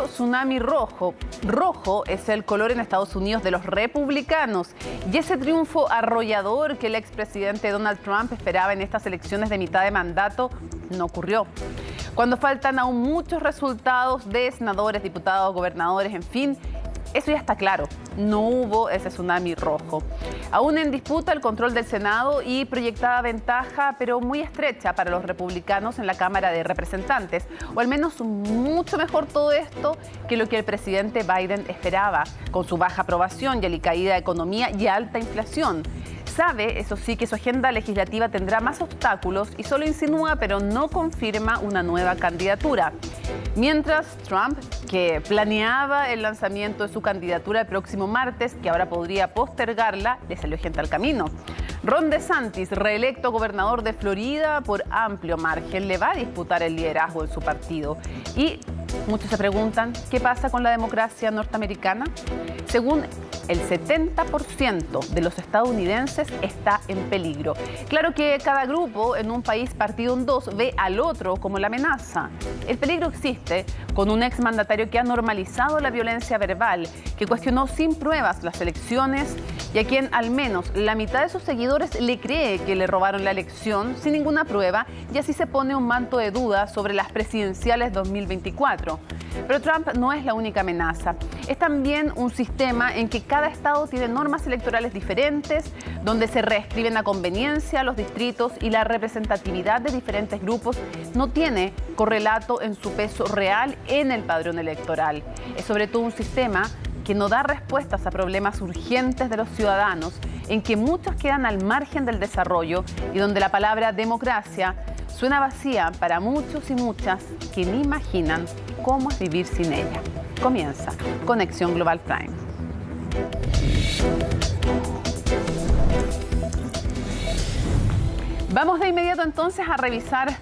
Otro tsunami rojo. Rojo es el color en Estados Unidos de los republicanos. Y ese triunfo arrollador que el expresidente Donald Trump esperaba en estas elecciones de mitad de mandato no ocurrió. Cuando faltan aún muchos resultados de senadores, diputados, gobernadores, en fin, eso ya está claro, no hubo ese tsunami rojo. Aún en disputa el control del Senado y proyectada ventaja, pero muy estrecha para los republicanos en la Cámara de Representantes, o al menos mucho mejor todo esto que lo que el presidente Biden esperaba, con su baja aprobación y alicaída economía y alta inflación. Sabe, eso sí, que su agenda legislativa tendrá más obstáculos y solo insinúa, pero no confirma una nueva candidatura. Mientras Trump, que planeaba el lanzamiento de su candidatura el próximo martes, que ahora podría postergarla, le salió gente al camino. Ron DeSantis, reelecto gobernador de Florida por amplio margen, le va a disputar el liderazgo en su partido. Y muchos se preguntan, ¿qué pasa con la democracia norteamericana? Según el 70% de los estadounidenses está en peligro. Claro que cada grupo en un país partido en dos ve al otro como la amenaza. El peligro existe con un exmandatario que ha normalizado la violencia verbal, que cuestionó sin pruebas las elecciones y a quien al menos la mitad de sus seguidores le cree que le robaron la elección sin ninguna prueba, y así se pone un manto de duda sobre las presidenciales 2024. Pero Trump no es la única amenaza. Es también un sistema en que cada estado tiene normas electorales diferentes, donde se reescriben a conveniencia los distritos y la representatividad de diferentes grupos no tiene correlato en su peso real en el padrón electoral. Es sobre todo un sistema que no da respuestas a problemas urgentes de los ciudadanos, en que muchos quedan al margen del desarrollo y donde la palabra democracia suena vacía para muchos y muchas que ni imaginan cómo es vivir sin ella. Comienza Conexión Global Prime. Vamos de inmediato entonces a revisar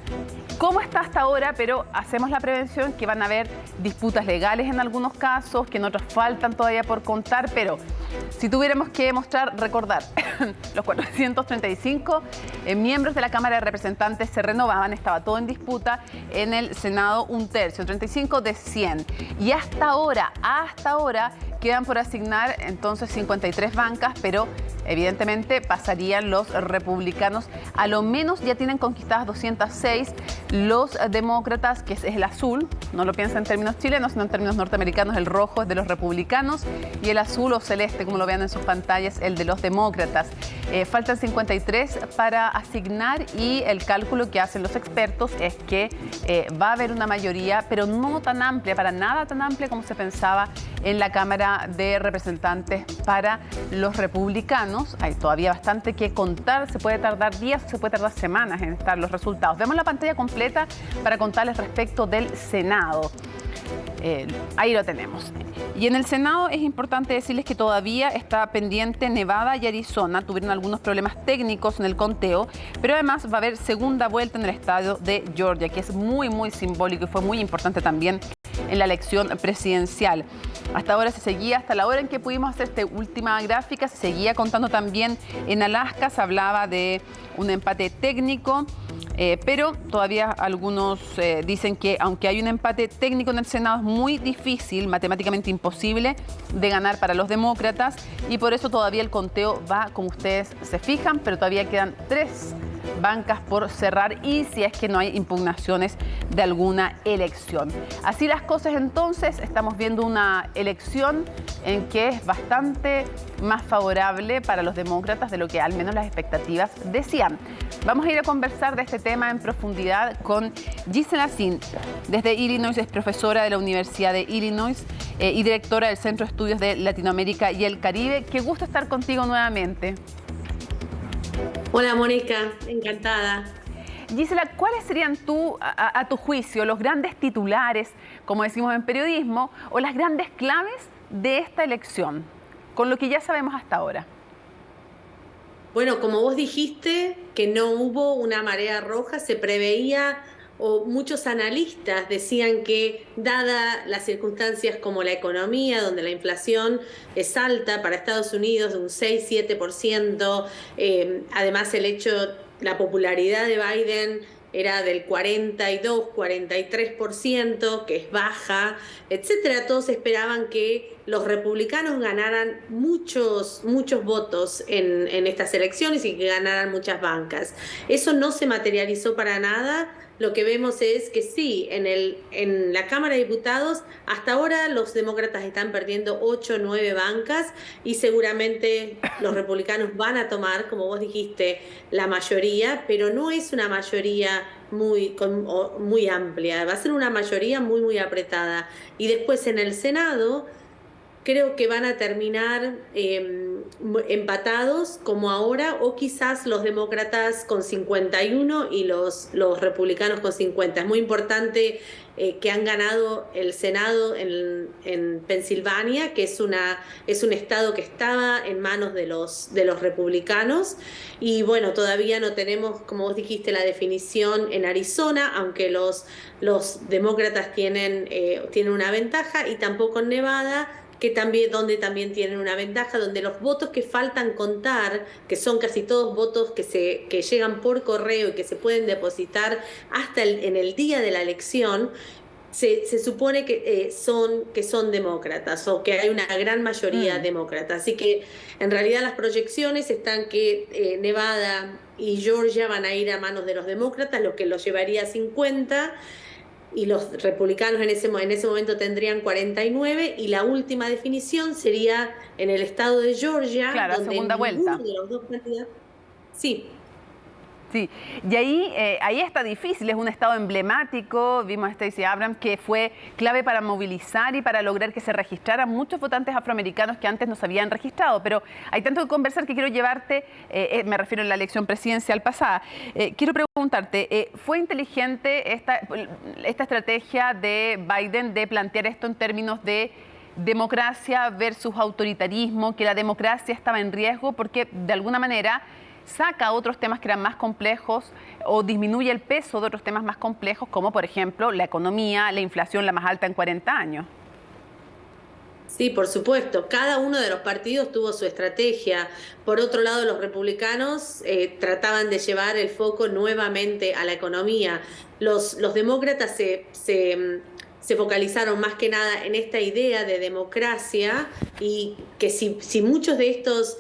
cómo está hasta ahora, pero hacemos la prevención que van a haber disputas legales en algunos casos, que en otros faltan todavía por contar, pero si tuviéramos que recordar, los 435 miembros de la Cámara de Representantes se renovaban, estaba todo en disputa, en el Senado un tercio, 35 de 100. Y hasta ahora quedan por asignar entonces 53 bancas, pero evidentemente pasarían los republicanos. A lo menos ya tienen conquistadas 206. Los demócratas, que es el azul, no lo piensen en términos chilenos, sino en términos norteamericanos, el rojo es de los republicanos y el azul o celeste, como lo vean en sus pantallas, el de los demócratas. Faltan 53 para asignar y el cálculo que hacen los expertos es que va a haber una mayoría, pero no tan amplia, para nada tan amplia como se pensaba en la Cámara de Representantes para los republicanos. Hay todavía bastante que contar, se puede tardar días, se puede tardar semanas en estar los resultados. Vemos la pantalla completa para contarles respecto del Senado. Ahí lo tenemos. Y en el Senado es importante decirles que todavía está pendiente Nevada y Arizona. Tuvieron algunos problemas técnicos en el conteo, pero además va a haber segunda vuelta en el estado de Georgia, que es muy, muy simbólico y fue muy importante también en la elección presidencial. Hasta ahora se seguía, hasta la hora en que pudimos hacer esta última gráfica, se seguía contando también en Alaska. Se hablaba de un empate técnico, pero todavía algunos dicen que aunque hay un empate técnico en el Senado, es muy difícil, matemáticamente imposible, de ganar para los demócratas, y por eso todavía el conteo va como ustedes se fijan, pero todavía quedan 3 bancas por cerrar y si es que no hay impugnaciones de alguna elección. Así las cosas entonces, estamos viendo una elección en que es bastante más favorable para los demócratas de lo que al menos las expectativas decían. Vamos a ir a conversar de este tema en profundidad con Gisela Zin, desde Illinois, es profesora de la Universidad de Illinois y directora del Centro de Estudios de Latinoamérica y el Caribe. Qué gusto estar contigo nuevamente. Hola Mónica, encantada. Gisela, ¿cuáles serían a tu juicio los grandes titulares, como decimos en periodismo, o las grandes claves de esta elección, con lo que ya sabemos hasta ahora? Bueno, como vos dijiste, que no hubo una marea roja, se preveía, o muchos analistas decían que, dada las circunstancias como la economía, donde la inflación es alta para Estados Unidos, de un 6-7%, además la popularidad de Biden era del 42, 43%, que es baja, etcétera. Todos esperaban que los republicanos ganaran muchos votos en estas elecciones y que ganaran muchas bancas. Eso no se materializó para nada. Lo que vemos es que sí, en la Cámara de Diputados hasta ahora los demócratas están perdiendo 8 o 9 bancas y seguramente los republicanos van a tomar, como vos dijiste, la mayoría, pero no es una mayoría muy amplia, va a ser una mayoría muy apretada. Y después en el Senado creo que van a terminar empatados como ahora, o quizás los demócratas con 51 y los republicanos con 50. Es muy importante que han ganado el Senado en Pensilvania, que es un estado que estaba en manos de los republicanos. Y bueno, todavía no tenemos, como vos dijiste, la definición en Arizona, aunque los demócratas tienen una ventaja, y tampoco en Nevada, donde también tienen una ventaja, donde los votos que faltan contar, que son casi todos votos que llegan por correo y que se pueden depositar hasta en el día de la elección, se supone que son demócratas, o que hay una gran mayoría demócrata. Así que en realidad las proyecciones están que Nevada y Georgia van a ir a manos de los demócratas, lo que los llevaría a 50, y los republicanos en ese momento tendrían 49, y la última definición sería en el estado de Georgia, claro, donde segunda vuelta. De los dos candidatos. Sí. Sí, y ahí está difícil, es un estado emblemático. Vimos a Stacey Abrams, que fue clave para movilizar y para lograr que se registraran muchos votantes afroamericanos que antes no se habían registrado. Pero hay tanto que conversar que quiero llevarte, me refiero a la elección presidencial pasada. Quiero preguntarte, ¿fue inteligente esta estrategia de Biden de plantear esto en términos de democracia versus autoritarismo, que la democracia estaba en riesgo porque de alguna manera saca otros temas que eran más complejos o disminuye el peso de otros temas más complejos, como por ejemplo la economía, la inflación, la más alta en 40 años? Sí, por supuesto. Cada uno de los partidos tuvo su estrategia. Por otro lado, los republicanos trataban de llevar el foco nuevamente a la economía. Los demócratas se focalizaron más que nada en esta idea de democracia, y que si muchos de estos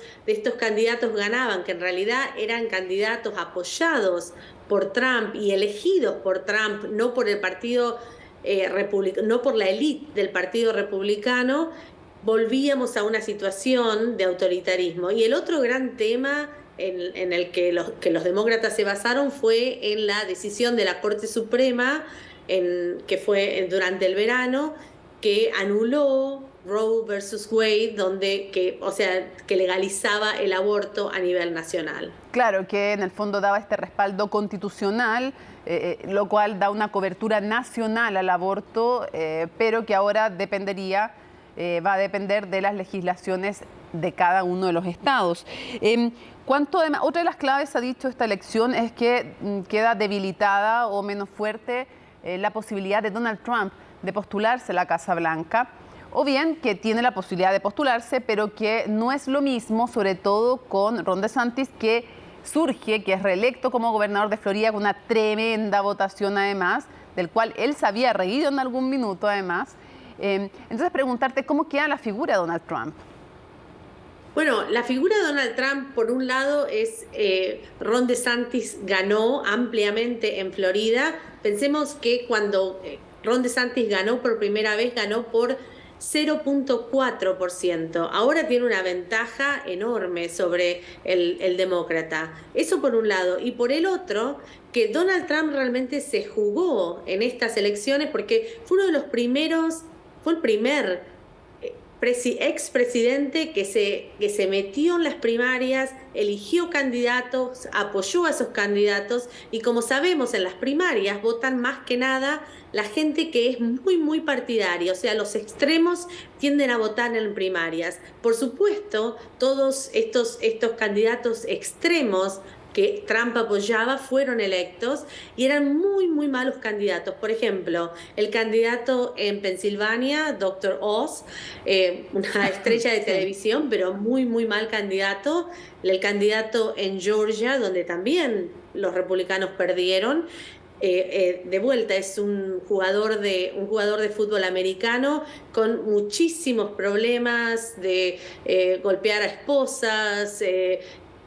candidatos ganaban, que en realidad eran candidatos apoyados por Trump y elegidos por Trump, no por el partido republicano, no por la élite del Partido Republicano, volvíamos a una situación de autoritarismo. Y el otro gran tema en el que los demócratas se basaron fue en la decisión de la Corte Suprema, que fue durante el verano, que anuló Roe versus Wade, que legalizaba el aborto a nivel nacional. Claro, que en el fondo daba este respaldo constitucional, lo cual da una cobertura nacional al aborto, pero que ahora va a depender de las legislaciones de cada uno de los estados. Otra de las claves, ha dicho esta elección, es que queda debilitada o menos fuerte la posibilidad de Donald Trump de postularse a la Casa Blanca, o bien que tiene la posibilidad de postularse, pero que no es lo mismo, sobre todo con Ron DeSantis, que es reelecto como gobernador de Florida con una tremenda votación además, del cual él se había reído en algún minuto además. Entonces preguntarte cómo queda la figura de Donald Trump. Bueno, la figura de Donald Trump, por un lado, es Ron DeSantis ganó ampliamente en Florida. Pensemos que cuando Ron DeSantis ganó por primera vez, ganó por 0.4%. Ahora tiene una ventaja enorme sobre el demócrata. Eso por un lado. Y por el otro, que Donald Trump realmente se jugó en estas elecciones, porque fue el primer expresidente que se metió en las primarias, eligió candidatos, apoyó a esos candidatos, y como sabemos, en las primarias votan más que nada la gente que es muy partidaria, o sea, los extremos tienden a votar en primarias. Por supuesto, todos estos candidatos extremos que Trump apoyaba fueron electos y eran muy malos candidatos. Por ejemplo, el candidato en Pensilvania, Dr. Oz, una estrella de televisión, pero muy mal candidato. El candidato en Georgia, donde también los republicanos perdieron. de vuelta es un jugador de fútbol americano con muchísimos problemas de golpear a esposas.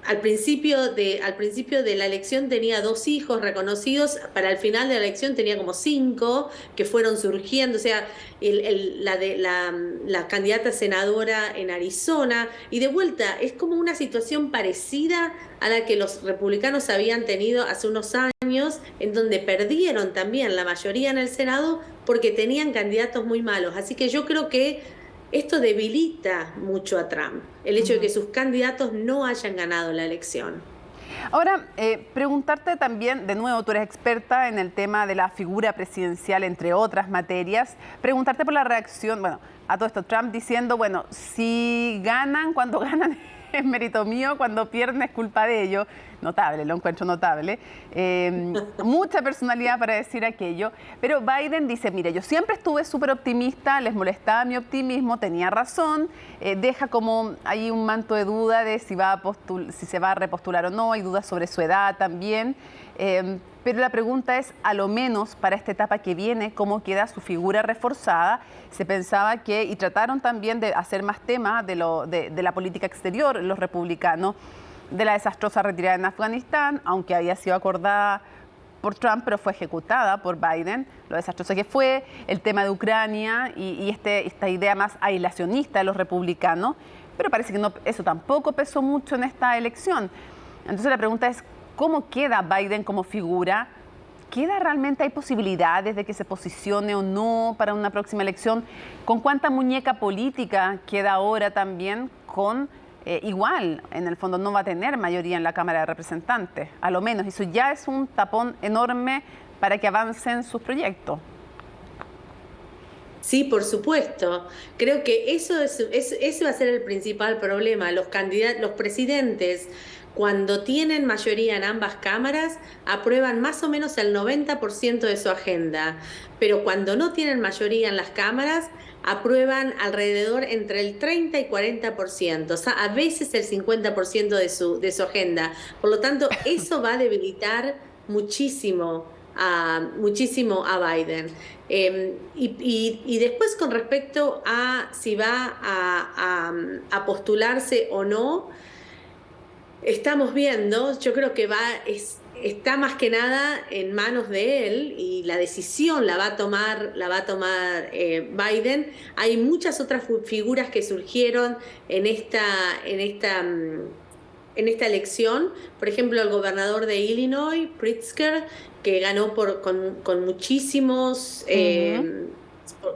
Al principio de la elección tenía 2 hijos reconocidos, para el final de la elección tenía como 5 que fueron surgiendo, o sea, la candidata senadora en Arizona, y de vuelta es como una situación parecida a la que los republicanos habían tenido hace unos años, en donde perdieron también la mayoría en el Senado porque tenían candidatos muy malos. Así que yo creo que esto debilita mucho a Trump, el hecho de que sus candidatos no hayan ganado la elección. Ahora, preguntarte también, de nuevo, tú eres experta en el tema de la figura presidencial, entre otras materias, preguntarte por la reacción, bueno, a todo esto, Trump diciendo, bueno, si ganan, cuando ganan es mérito mío, cuando pierden es culpa de ellos. Notable, lo encuentro notable. Mucha personalidad para decir aquello. Pero Biden dice, mire, yo siempre estuve súper optimista, les molestaba mi optimismo, tenía razón. Deja como ahí un manto de duda de si se va a repostular o no, hay dudas sobre su edad también. Pero la pregunta es, a lo menos para esta etapa que viene, ¿cómo queda su figura reforzada? Se pensaba que, y trataron también de hacer más tema de la política exterior, los republicanos, de la desastrosa retirada en Afganistán, aunque había sido acordada por Trump, pero fue ejecutada por Biden, lo desastrosa que fue, el tema de Ucrania y esta idea más aislacionista de los republicanos, pero parece que no, eso tampoco pesó mucho en esta elección. Entonces la pregunta es, ¿cómo queda Biden como figura? ¿Hay posibilidades de que se posicione o no para una próxima elección? ¿Con cuánta muñeca política queda ahora también con... igual, en el fondo no va a tener mayoría en la Cámara de Representantes, a lo menos. Eso ya es un tapón enorme para que avancen sus proyectos. Sí, por supuesto. Creo que ese va a ser el principal problema. Los presidentes, cuando tienen mayoría en ambas cámaras, aprueban más o menos el 90% de su agenda. Pero cuando no tienen mayoría en las cámaras, aprueban alrededor entre el 30 y 40%, o sea, a veces el 50% de su agenda. Por lo tanto, eso va a debilitar muchísimo a Biden. Y después, con respecto a si va a postularse o no, estamos viendo, yo creo que está más que nada en manos de él, y la decisión la va a tomar Biden. Hay muchas otras figuras que surgieron en esta elección. Por ejemplo, el gobernador de Illinois, Pritzker, que ganó con muchísimos...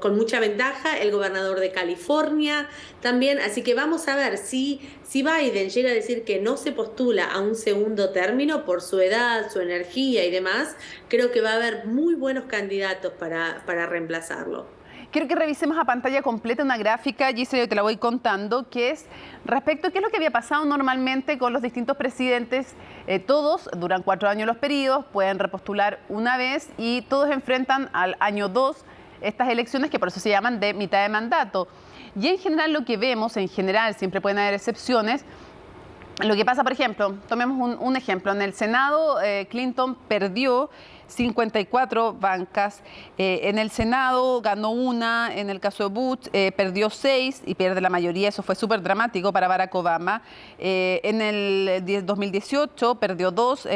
con mucha ventaja, el gobernador de California también. Así que vamos a ver si Biden llega a decir que no se postula a un segundo término por su edad, su energía y demás. Creo que va a haber muy buenos candidatos para reemplazarlo. Quiero que revisemos a pantalla completa una gráfica, Gisela, yo te la voy contando, que es respecto a qué es lo que había pasado normalmente con los distintos presidentes. Todos duran 4 años los periodos, pueden repostular una vez y todos enfrentan al año 2 estas elecciones, que por eso se llaman de mitad de mandato. Y en general lo que vemos, siempre pueden haber excepciones. Lo que pasa, por ejemplo, tomemos un ejemplo. En el Senado, Clinton perdió 54 bancas. En el Senado ganó una, en el caso de Bush perdió 6 y pierde la mayoría. Eso fue súper dramático para Barack Obama. En el 2018 perdió 2.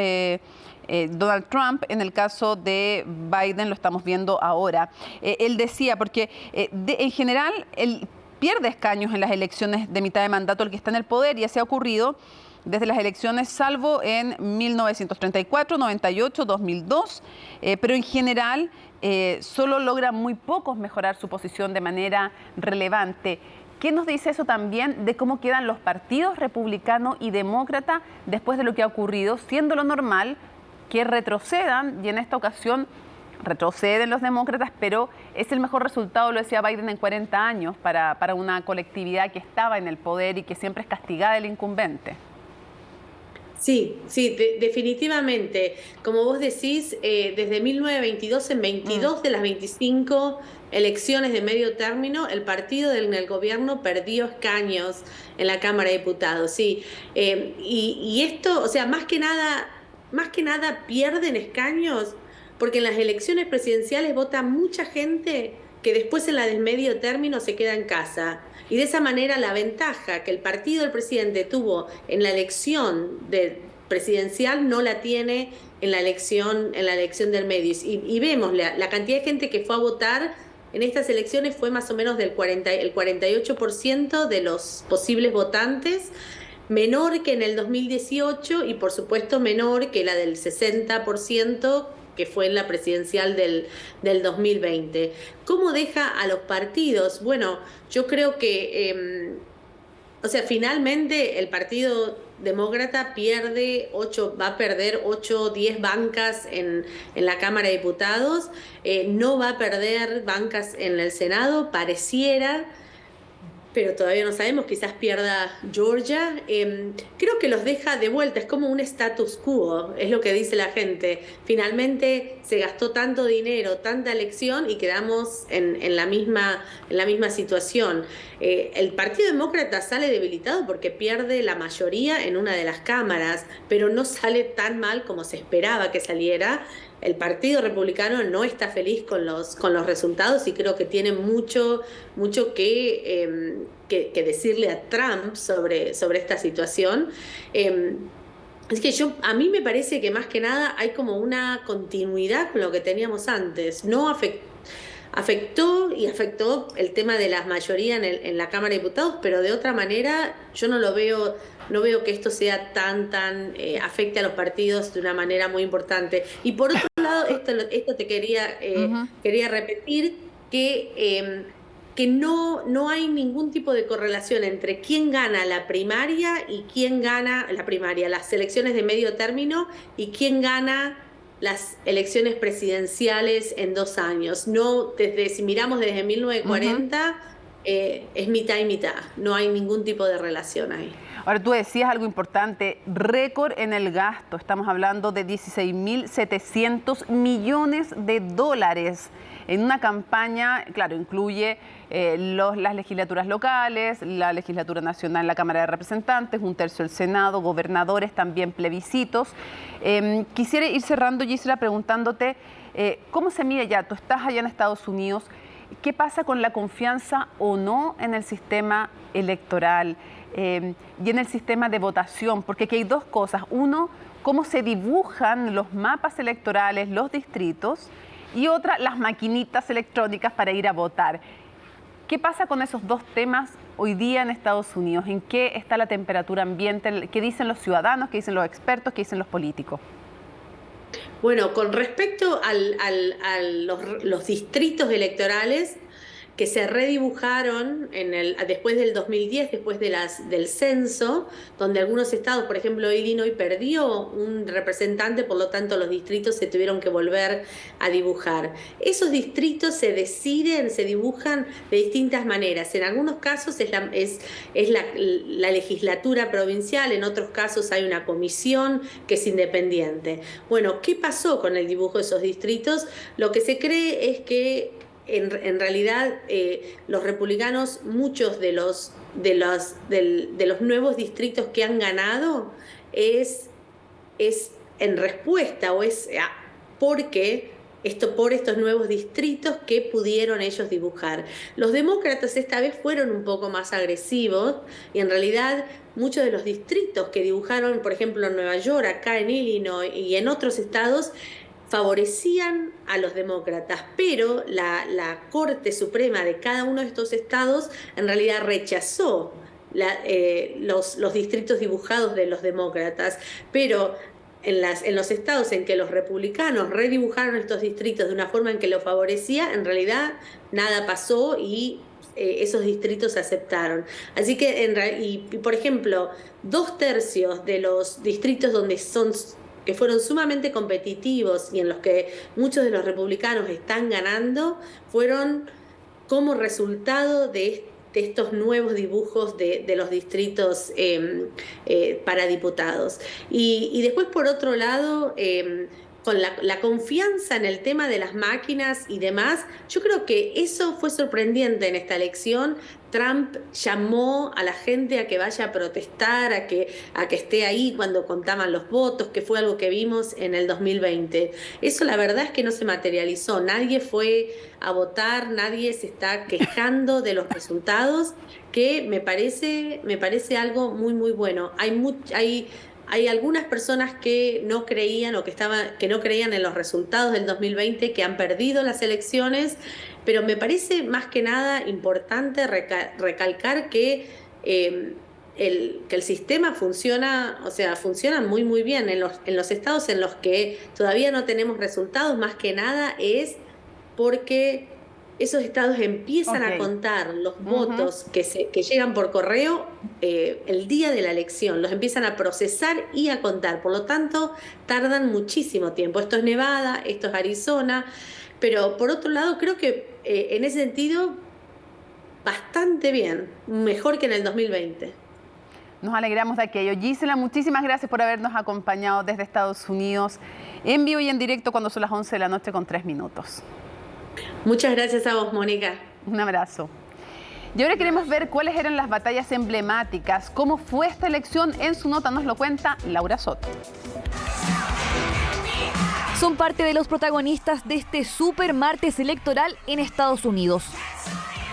Donald Trump. En el caso de Biden lo estamos viendo ahora. Él decía, porque en general él pierde escaños en las elecciones de mitad de mandato el que está en el poder, y así ha ocurrido desde las elecciones, salvo en 1934, 98, 2002, pero en general solo logra muy pocos mejorar su posición de manera relevante. ¿Qué nos dice eso también de cómo quedan los partidos republicano y demócrata después de lo que ha ocurrido, siendo lo normal que retrocedan? Y en esta ocasión retroceden los demócratas, pero es el mejor resultado, lo decía Biden, en 40 años para una colectividad que estaba en el poder y que siempre es castigada del incumbente. Sí, definitivamente. Como vos decís, desde 1922, en 22 de las 25 elecciones de medio término, el partido en el gobierno perdió escaños en la Cámara de Diputados. Sí. Y esto, o sea, más que nada pierden escaños porque en las elecciones presidenciales vota mucha gente que después en la del medio término se queda en casa. Y de esa manera la ventaja que el partido del presidente tuvo en la elección presidencial no la tiene en la elección del medio. Y vemos la cantidad de gente que fue a votar en estas elecciones fue más o menos el 48% de los posibles votantes, menor que en el 2018 y por supuesto menor que la del 60% que fue en la presidencial del 2020. ¿Cómo deja a los partidos? Bueno, yo creo que, finalmente el Partido Demócrata va a perder 8 o 10 bancas en la Cámara de Diputados, no va a perder bancas en el Senado, pareciera, pero todavía no sabemos, quizás pierda Georgia. Creo que los deja de vuelta, es como un status quo, es lo que dice la gente. Finalmente se gastó tanto dinero, tanta elección y quedamos en la misma situación. El Partido Demócrata sale debilitado porque pierde la mayoría en una de las cámaras, pero no sale tan mal como se esperaba que saliera. El Partido Republicano no está feliz con los resultados y creo que tiene mucho que decirle a Trump sobre esta situación. Es que a mí me parece que más que nada hay como una continuidad con lo que teníamos antes. No afectó el tema de la mayoría en la Cámara de Diputados, pero de otra manera yo no veo que esto sea tan afecte a los partidos de una manera muy importante. Y por otro lado, esto te quería repetir que no hay ningún tipo de correlación entre quién gana la primaria y quién gana las elecciones de medio término y quién gana las elecciones presidenciales en 2 años. No, si miramos desde 1940, es mitad y mitad. No hay ningún tipo de relación ahí. Ahora, tú decías algo importante, récord en el gasto. Estamos hablando de 16.700 millones de dólares en una campaña, claro, incluye las legislaturas locales, la legislatura nacional, la Cámara de Representantes, 1/3 del Senado, gobernadores, también plebiscitos. Quisiera ir cerrando, Gisela, preguntándote, ¿cómo se mide ya? Tú estás allá en Estados Unidos, ¿qué pasa con la confianza o no en el sistema electoral y en el sistema de votación? Porque aquí hay 2 cosas. Uno, cómo se dibujan los mapas electorales, los distritos, y otra, las maquinitas electrónicas para ir a votar. ¿Qué pasa con esos 2 temas hoy día en Estados Unidos? ¿En qué está la temperatura ambiente? ¿Qué dicen los ciudadanos? ¿Qué dicen los expertos? ¿Qué dicen los políticos? Bueno, con respecto a los distritos electorales que se redibujaron después del 2010, después del censo, donde algunos estados, por ejemplo Illinois, perdió un representante, por lo tanto los distritos se tuvieron que volver a dibujar. Esos distritos se dibujan de distintas maneras. En algunos casos es la legislatura provincial, en otros casos hay una comisión que es independiente. Bueno, ¿qué pasó con el dibujo de esos distritos? Lo que se cree es que en realidad los republicanos, muchos de los nuevos distritos que han ganado es en respuesta o es porque por estos nuevos distritos que pudieron ellos dibujar. Los demócratas esta vez fueron un poco más agresivos y en realidad muchos de los distritos que dibujaron, por ejemplo en Nueva York, acá en Illinois y en otros estados, favorecían a los demócratas, pero la Corte Suprema de cada uno de estos estados en realidad rechazó los distritos dibujados de los demócratas, pero en los estados en que los republicanos redibujaron estos distritos de una forma en que los favorecía, en realidad nada pasó y esos distritos se aceptaron. Así que, por ejemplo, 2/3 de los distritos que fueron sumamente competitivos y en los que muchos de los republicanos están ganando, fueron como resultado de estos nuevos dibujos de los distritos para diputados. Y después, por otro lado, con la confianza en el tema de las máquinas y demás. Yo creo que eso fue sorprendente en esta elección. Trump llamó a la gente a que vaya a protestar, a que esté ahí cuando contaban los votos, que fue algo que vimos en el 2020. Eso la verdad es que no se materializó. Nadie fue a votar, nadie se está quejando de los resultados, que me parece algo muy, muy bueno. Hay algunas personas que no creían que no creían en los resultados del 2020, que han perdido las elecciones, pero me parece más que nada importante recalcar que el sistema funciona, o sea, funciona muy, muy bien. En los estados en los que todavía no tenemos resultados, más que nada es porque esos estados empiezan a contar los votos que llegan por correo el día de la elección, los empiezan a procesar y a contar. Por lo tanto, tardan muchísimo tiempo. Esto es Nevada, esto es Arizona, pero por otro lado creo que en ese sentido bastante bien, mejor que en el 2020. Nos alegramos de aquello. Gisela, muchísimas gracias por habernos acompañado desde Estados Unidos en vivo y en directo cuando son las 11 de la noche con 3 minutos. Muchas gracias a vos, Mónica. Un abrazo. Y ahora queremos ver cuáles eran las batallas emblemáticas, cómo fue esta elección. En su nota nos lo cuenta Laura Soto. Son parte de los protagonistas de este super martes electoral en Estados Unidos.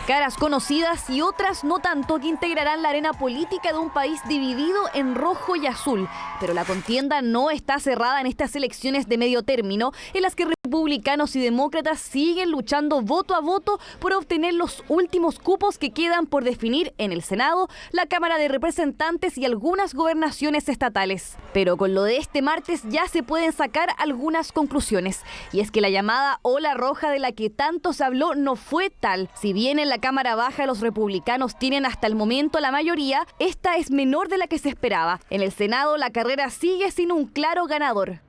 Caras conocidas y otras no tanto que integrarán la arena política de un país dividido en rojo y azul. Pero la contienda no está cerrada en estas elecciones de medio término, en las que republicanos y demócratas siguen luchando voto a voto por obtener los últimos cupos que quedan por definir en el Senado, la Cámara de Representantes y algunas gobernaciones estatales. Pero con lo de este martes ya se pueden sacar algunas conclusiones. Y es que la llamada ola roja de la que tanto se habló no fue tal. Si bien en la Cámara Baja los republicanos tienen hasta el momento la mayoría, esta es menor de la que se esperaba. En el Senado la carrera sigue sin un claro ganador.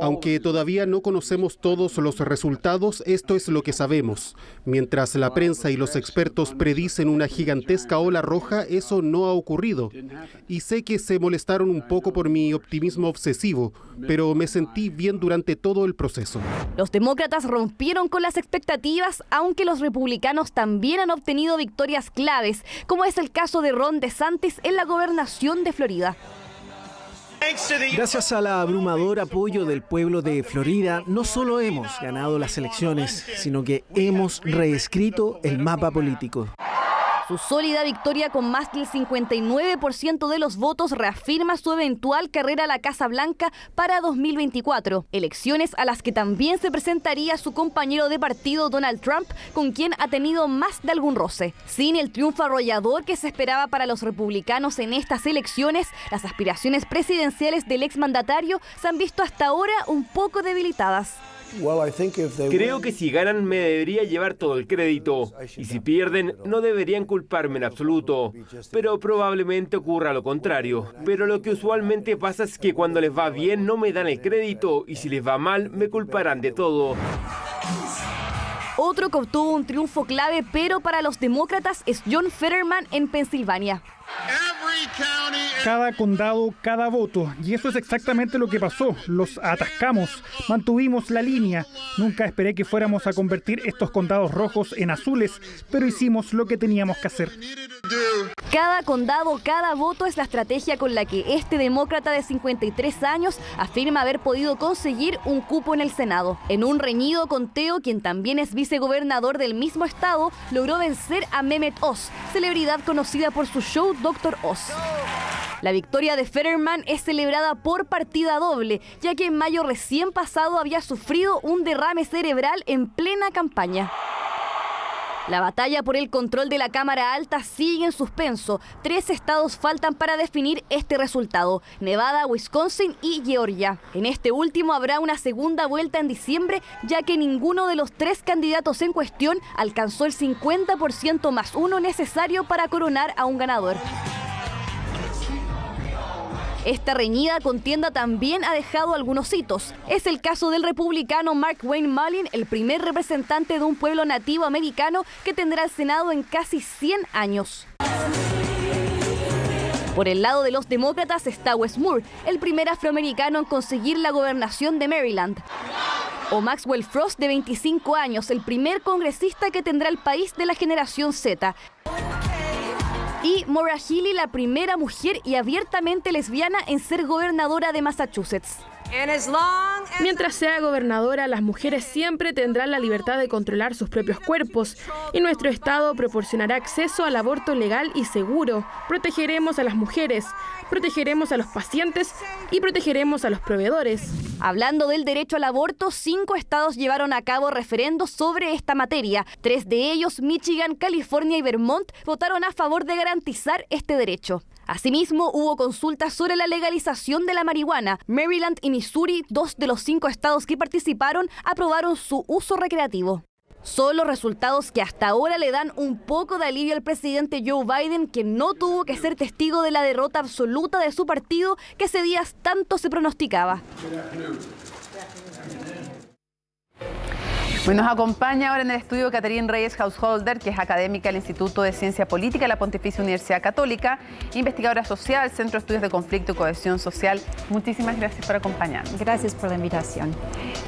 Aunque todavía no conocemos todos los resultados, esto es lo que sabemos. Mientras la prensa y los expertos predicen una gigantesca ola roja, eso no ha ocurrido. Y sé que se molestaron un poco por mi optimismo obsesivo, pero me sentí bien durante todo el proceso. Los demócratas rompieron con las expectativas, aunque los republicanos también han obtenido victorias claves, como es el caso de Ron DeSantis en la gobernación de Florida. Gracias al abrumador apoyo del pueblo de Florida, no solo hemos ganado las elecciones, sino que hemos reescrito el mapa político. Su sólida victoria con más del 59% de los votos reafirma su eventual carrera a la Casa Blanca para 2024, elecciones a las que también se presentaría su compañero de partido Donald Trump, con quien ha tenido más de algún roce. Sin el triunfo arrollador que se esperaba para los republicanos en estas elecciones, las aspiraciones presidenciales del exmandatario se han visto hasta ahora un poco debilitadas. Creo que si ganan me debería llevar todo el crédito, y si pierden no deberían culparme en absoluto, pero probablemente ocurra lo contrario. Pero lo que usualmente pasa es que cuando les va bien no me dan el crédito, y si les va mal me culparán de todo. Otro que obtuvo un triunfo clave, pero para los demócratas, es John Fetterman en Pensilvania. Cada condado, cada voto. Y eso es exactamente lo que pasó. Los atascamos, mantuvimos la línea. Nunca esperé que fuéramos a convertir estos condados rojos en azules, pero hicimos lo que teníamos que hacer. Cada condado, cada voto es la estrategia con la que este demócrata de 53 años afirma haber podido conseguir un cupo en el Senado. En un reñido conteo, quien también es vicegobernador del mismo estado, logró vencer a Mehmet Oz, celebridad conocida por su show Dr. Oz. La victoria de Fetterman es celebrada por partida doble, ya que en mayo recién pasado había sufrido un derrame cerebral en plena campaña. La batalla por el control de la Cámara Alta sigue en suspenso. 3 estados faltan para definir este resultado: Nevada, Wisconsin y Georgia. En este último habrá una segunda vuelta en diciembre, ya que ninguno de los 3 candidatos en cuestión alcanzó el 50% más 1 necesario para coronar a un ganador. Esta reñida contienda también ha dejado algunos hitos. Es el caso del republicano Markwayne Mullin, el primer representante de un pueblo nativo americano que tendrá el Senado en casi 100 años. Por el lado de los demócratas está Wes Moore, el primer afroamericano en conseguir la gobernación de Maryland. O Maxwell Frost, de 25 años, el primer congresista que tendrá el país de la generación Z. Y Maura Healey, la primera mujer y abiertamente lesbiana en ser gobernadora de Massachusetts. Mientras sea gobernadora, las mujeres siempre tendrán la libertad de controlar sus propios cuerpos y nuestro Estado proporcionará acceso al aborto legal y seguro. Protegeremos a las mujeres, protegeremos a los pacientes y protegeremos a los proveedores. Hablando del derecho al aborto, 5 estados llevaron a cabo referendos sobre esta materia. 3 de ellos, Michigan, California y Vermont, votaron a favor de garantizar este derecho. Asimismo, hubo consultas sobre la legalización de la marihuana. Maryland y Missouri, 2 de los 5 estados que participaron, aprobaron su uso recreativo. Son los resultados que hasta ahora le dan un poco de alivio al presidente Joe Biden, que no tuvo que ser testigo de la derrota absoluta de su partido que hace días tanto se pronosticaba. Pues nos acompaña ahora en el estudio Catherine Reyes Householder, que es académica del Instituto de Ciencia Política de la Pontificia Universidad Católica, investigadora social, Centro de Estudios de Conflicto y Cohesión Social. Muchísimas gracias por acompañarnos. Gracias por la invitación.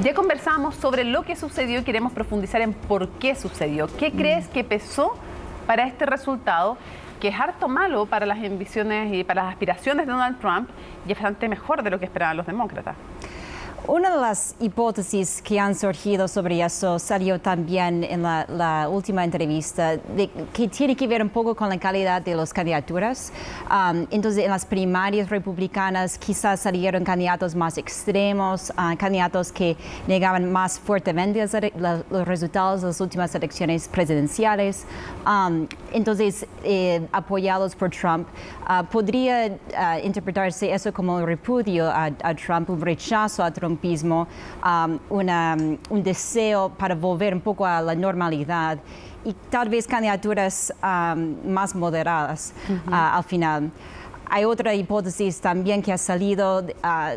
Ya conversamos sobre lo que sucedió y queremos profundizar en por qué sucedió. ¿Qué crees que pesó para este resultado, que es harto malo para las ambiciones y para las aspiraciones de Donald Trump y es bastante mejor de lo que esperaban los demócratas? Una de las hipótesis que han surgido sobre eso salió también en la última entrevista, que tiene que ver un poco con la calidad de las candidaturas. Entonces, en las primarias republicanas quizás salieron candidatos más extremos, candidatos que negaban más fuertemente los resultados de las últimas elecciones presidenciales. Entonces, apoyados por Trump, podría interpretarse eso como un repudio a Trump, un rechazo a Trump, un deseo para volver un poco a la normalidad y tal vez candidaturas más moderadas al final. Hay otra hipótesis también que ha salido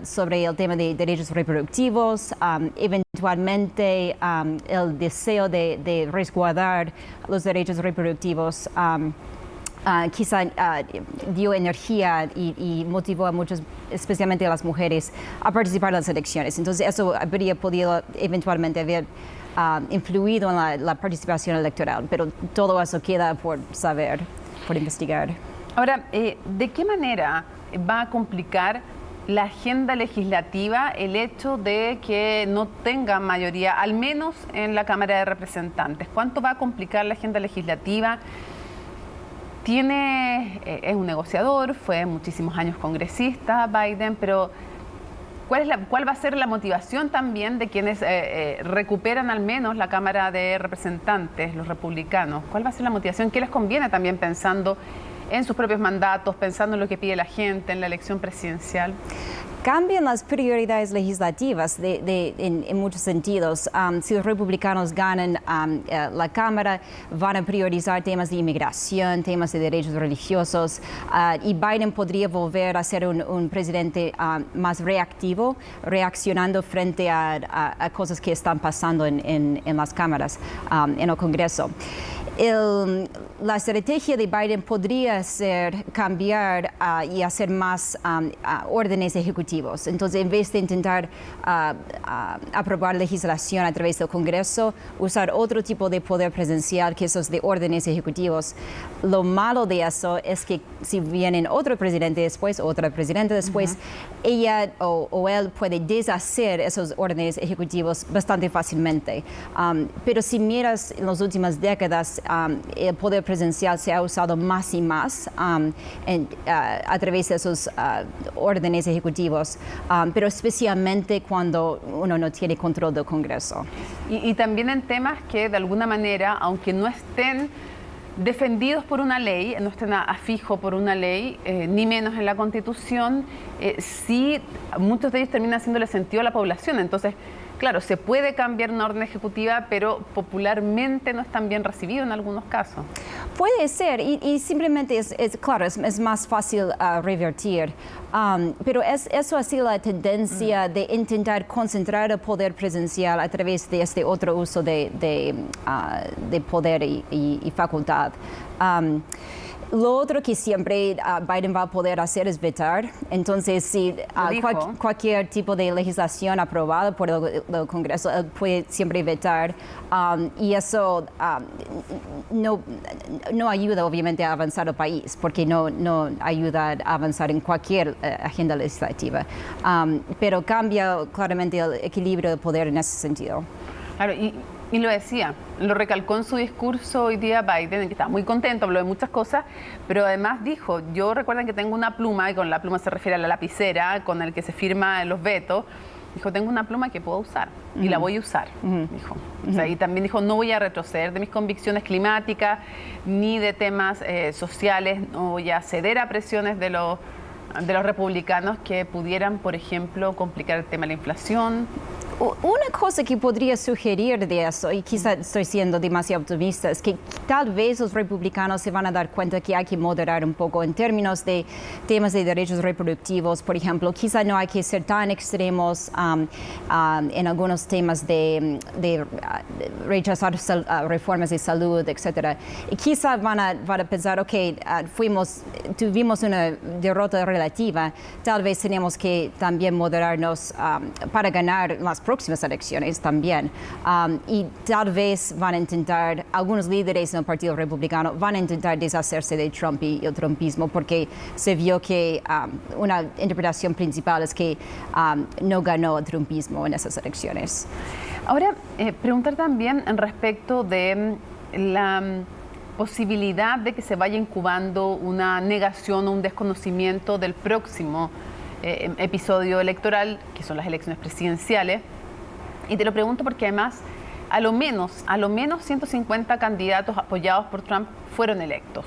sobre el tema de derechos reproductivos, eventualmente el deseo de resguardar los derechos reproductivos. Quizá dio energía y motivó a muchos, especialmente a las mujeres, a participar en las elecciones. Entonces eso habría podido eventualmente haber influido en la participación electoral, pero todo eso queda por saber, por investigar. Ahora, ¿de qué manera va a complicar la agenda legislativa el hecho de que no tenga mayoría, al menos en la Cámara de Representantes? ¿Cuánto va a complicar la agenda legislativa? Es un negociador, fue muchísimos años congresista Biden, pero ¿cuál va a ser la motivación también de quienes recuperan al menos la Cámara de Representantes, los republicanos? ¿Cuál va a ser la motivación? ¿Qué les conviene también pensando en sus propios mandatos, pensando en lo que pide la gente, en la elección presidencial? Cambian las prioridades legislativas en muchos sentidos. Si los republicanos ganan la Cámara, van a priorizar temas de inmigración, temas de derechos religiosos, y Biden podría volver a ser un presidente más reactivo, reaccionando frente a cosas que están pasando en las cámaras, en el Congreso. La estrategia de Biden podría ser cambiar y hacer más órdenes ejecutivos. Entonces, en vez de intentar aprobar legislación a través del Congreso, usar otro tipo de poder presidencial que esos de órdenes ejecutivos. Lo malo de eso es que si vienen otro presidente después, otra presidenta después, ella o él puede deshacer esos órdenes ejecutivos bastante fácilmente. Pero si miras en las últimas décadas, el poder presidencial se ha usado más y más a través de esos órdenes ejecutivos, pero especialmente cuando uno no tiene control del Congreso. Y también en temas que de alguna manera, aunque no estén defendidos por una ley, no estén a fijo por una ley, ni menos en la Constitución, sí muchos de ellos terminan haciéndole sentido a la población. Entonces, claro, se puede cambiar una orden ejecutiva, pero popularmente no es tan bien recibido en algunos casos. Puede ser, y simplemente es más fácil revertir. Pero eso ha sido la tendencia de intentar concentrar el poder presidencial a través de este otro uso de poder y facultad. Lo otro que siempre Biden va a poder hacer es vetar. Entonces, si cualquier tipo de legislación aprobada por el Congreso, él puede siempre vetar. Y eso no ayuda, obviamente, a avanzar el país, porque no ayuda a avanzar en cualquier agenda legislativa. Pero cambia claramente el equilibrio de poder en ese sentido. Claro, y lo decía, lo recalcó en su discurso hoy día Biden, en que estaba muy contento, habló de muchas cosas, pero además dijo, yo recuerden que tengo una pluma, y con la pluma se refiere a la lapicera con el que se firman los vetos, dijo, tengo una pluma que puedo usar y la voy a usar, dijo. O sea, y también dijo, no voy a retroceder de mis convicciones climáticas ni de temas sociales, no voy a ceder a presiones de los republicanos que pudieran, por ejemplo, complicar el tema de la inflación. Una cosa que podría sugerir de eso, y quizás estoy siendo demasiado optimista, es que tal vez los republicanos se van a dar cuenta que hay que moderar un poco en términos de temas de derechos reproductivos, por ejemplo. Quizás no hay que ser tan extremos en algunos temas de rechazar reformas de salud, etc. Y quizás van a pensar, ok, tuvimos una derrota relativa, tal vez tenemos que también moderarnos para ganar las próximas elecciones también. Y tal vez van a intentar, algunos líderes en el Partido Republicano van a intentar deshacerse de Trump y el trumpismo, porque se vio que una interpretación principal es que no ganó el trumpismo en esas elecciones. Ahora, preguntar también en respecto de la posibilidad de que se vaya incubando una negación o un desconocimiento del próximo episodio electoral, que son las elecciones presidenciales. Y te lo pregunto porque además a lo menos 150 candidatos apoyados por Trump fueron electos.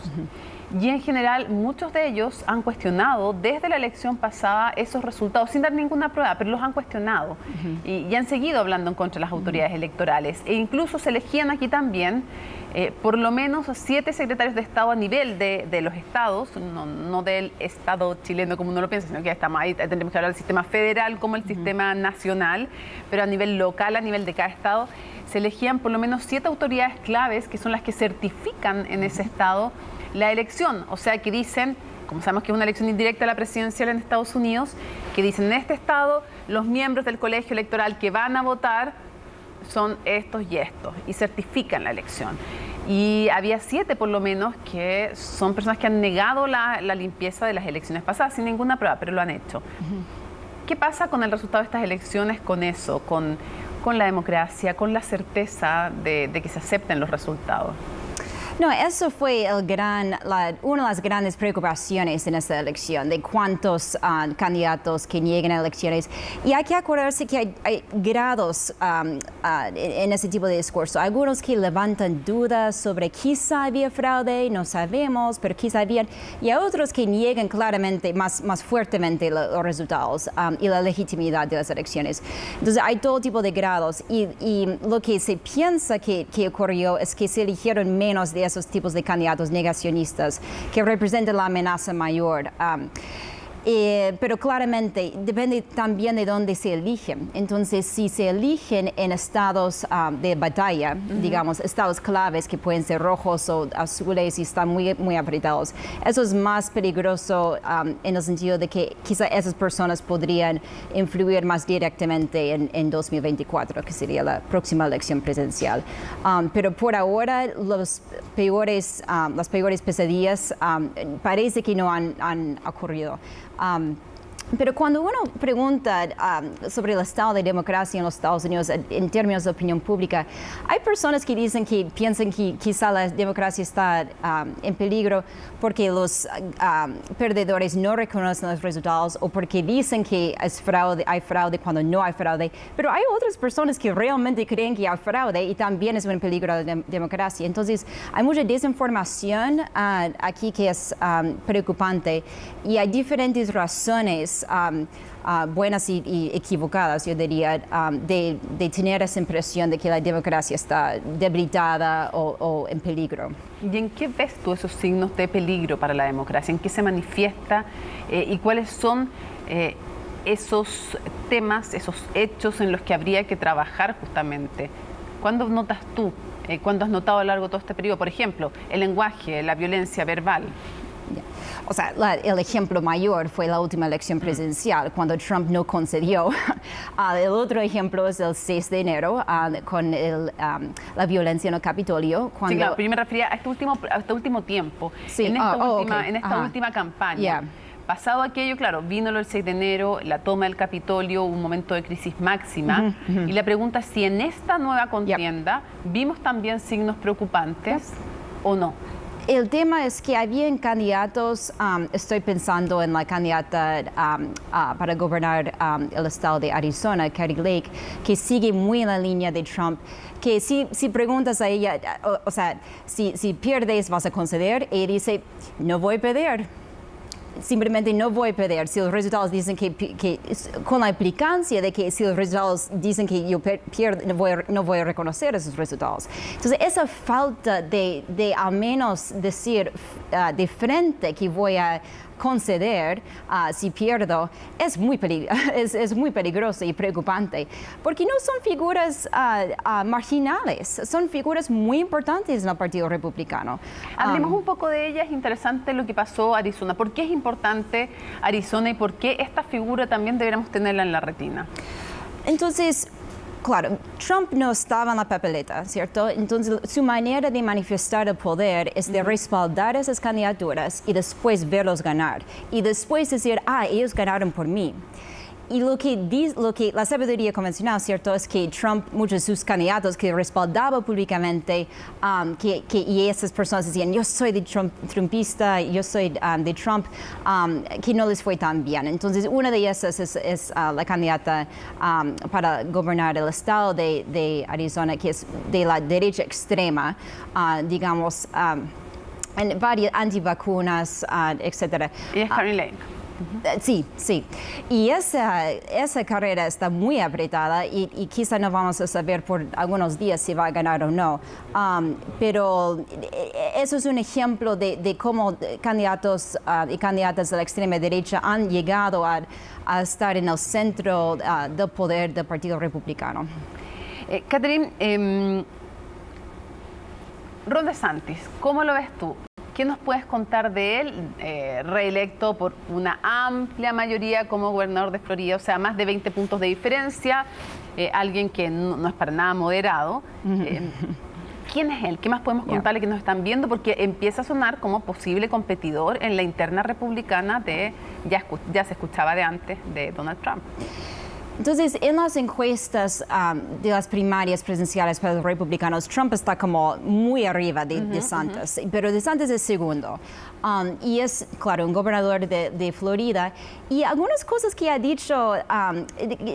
Y en general muchos de ellos han cuestionado desde la elección pasada esos resultados sin dar ninguna prueba, pero los han cuestionado y han seguido hablando en contra de las autoridades electorales. E incluso se elegían aquí también por lo menos 7 secretarios de Estado a nivel de los estados, no del Estado chileno como uno lo piensa, sino que estamos ahí, tendremos que hablar del sistema federal como el sistema nacional, pero a nivel local, a nivel de cada estado, se elegían por lo menos 7 autoridades claves que son las que certifican en ese estado la elección. O sea, que dicen, como sabemos que es una elección indirecta a la presidencial en Estados Unidos, que dicen en este estado los miembros del colegio electoral que van a votar son estos y estos, y certifican la elección. Y había 7 por lo menos que son personas que han negado la limpieza de las elecciones pasadas sin ninguna prueba, pero lo han hecho. ¿Qué pasa con el resultado de estas elecciones, con eso, con la democracia, con la certeza de que se acepten los resultados? No, eso fue una de las grandes preocupaciones en esta elección, de cuántos candidatos que niegan a elecciones. Y hay que acordarse que hay grados en ese tipo de discurso. Algunos que levantan dudas sobre quizá había fraude, no sabemos, pero quizá había. Y hay otros que niegan claramente, más fuertemente los resultados y la legitimidad de las elecciones. Entonces hay todo tipo de grados. Y lo que se piensa que ocurrió es que se eligieron menos de esos tipos de candidatos negacionistas que representan la amenaza mayor. Pero claramente depende también de dónde se eligen. Entonces, si se eligen en estados de batalla, digamos, estados claves que pueden ser rojos o azules y están muy apretados, eso es más peligroso en el sentido de que quizá esas personas podrían influir más directamente en 2024, que sería la próxima elección presidencial. Pero por ahora, las peores pesadillas parece que no han ocurrido. Pero cuando uno pregunta sobre el estado de democracia en los Estados Unidos en términos de opinión pública, hay personas que piensan que quizá la democracia está en peligro porque los perdedores no reconocen los resultados o porque dicen que hay fraude cuando no hay fraude. Pero hay otras personas que realmente creen que hay fraude y también es un peligro de la democracia. Entonces, hay mucha desinformación aquí que es preocupante y hay diferentes razones buenas y equivocadas, yo diría, de tener esa impresión de que la democracia está debilitada o en peligro. ¿Y en qué ves tú esos signos de peligro para la democracia? ¿En qué se manifiesta y cuáles son esos temas, esos hechos en los que habría que trabajar justamente? ¿Cuándo notas tú ¿Cuándo has notado a lo largo de todo este periodo? Por ejemplo, el lenguaje, la violencia verbal. O sea, el ejemplo mayor fue la última elección presidencial, cuando Trump no concedió. El otro ejemplo es el 6 de enero, con la violencia en el Capitolio. Sí, claro, pero yo me refería a este último tiempo, sí. en esta última campaña. Yeah. Pasado aquello, claro, vino el 6 de enero, la toma del Capitolio, un momento de crisis máxima. Y la pregunta es si en esta nueva contienda vimos también signos preocupantes o no. El tema es que habían candidatos, estoy pensando en la candidata para gobernar el estado de Arizona, Kari Lake, que sigue muy en la línea de Trump, que si preguntas a ella, o sea, si pierdes vas a conceder, ella dice, no voy a perder. Simplemente no voy a perder. Si los resultados dicen que con la implicancia de que si los resultados dicen que yo pierdo, no voy a reconocer esos resultados. Entonces, esa falta de al menos decir de frente que voy a conceder si pierdo es muy peligroso y preocupante, porque no son figuras marginales, son figuras muy importantes en el Partido Republicano. Hablemos un poco de ellas. Interesante lo que pasó en Arizona. ¿Por qué es importante Arizona y por qué esta figura también deberíamos tenerla en la retina? Entonces, claro, Trump no estaba en la papeleta, ¿cierto? Entonces, su manera de manifestar el poder es de respaldar esas candidaturas y después verlos ganar. Y después decir, ellos ganaron por mí. Y lo que la sabiduría convencional, ¿cierto?, es que Trump, muchos de sus candidatos que respaldaba públicamente, y esas personas decían, yo soy de trumpista, yo soy de Trump, que no les fue tan bien. Entonces, una de ellas es la candidata para gobernar el estado de Arizona, que es de la derecha extrema, digamos, en varias antivacunas, etc. Y es Kari Lake. Sí. Y esa carrera está muy apretada y quizá no vamos a saber por algunos días si va a ganar o no. Pero eso es un ejemplo de cómo candidatos y candidatas de la extrema derecha han llegado a estar en el centro del poder del Partido Republicano. Catherine, Ron DeSantis, ¿cómo lo ves tú? ¿Qué nos puedes contar de él, reelecto por una amplia mayoría como gobernador de Florida? O sea, más de 20 puntos de diferencia, alguien que no es para nada moderado. ¿Quién es él? ¿Qué más podemos contarle que nos están viendo? Porque empieza a sonar como posible competidor en la interna republicana ya se escuchaba de antes, de Donald Trump. Entonces, en las encuestas de las primarias presidenciales para los republicanos, Trump está como muy arriba de DeSantis, pero DeSantis es segundo. Y es, claro, un gobernador de Florida. Y algunas cosas que ha dicho,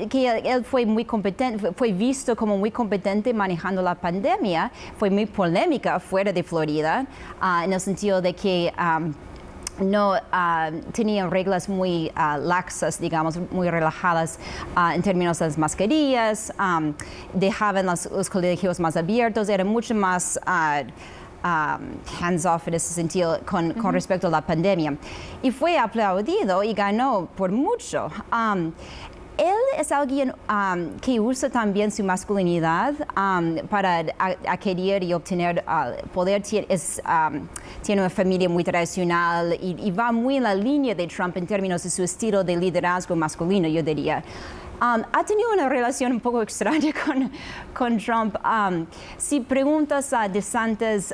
que él fue muy competente, fue visto como muy competente manejando la pandemia, fue muy polémica fuera de Florida, en el sentido de que no tenían reglas muy laxas, digamos, muy relajadas en términos de las mascarillas, dejaban los colegios más abiertos, era mucho más hands-off en ese sentido con respecto a la pandemia. Y fue aplaudido y ganó por mucho. Él es alguien que usa también su masculinidad para adquirir y obtener poder. Tiene una familia muy tradicional y va muy en la línea de Trump en términos de su estilo de liderazgo masculino, yo diría. Ha tenido una relación un poco extraña con Trump. Si preguntas a DeSantis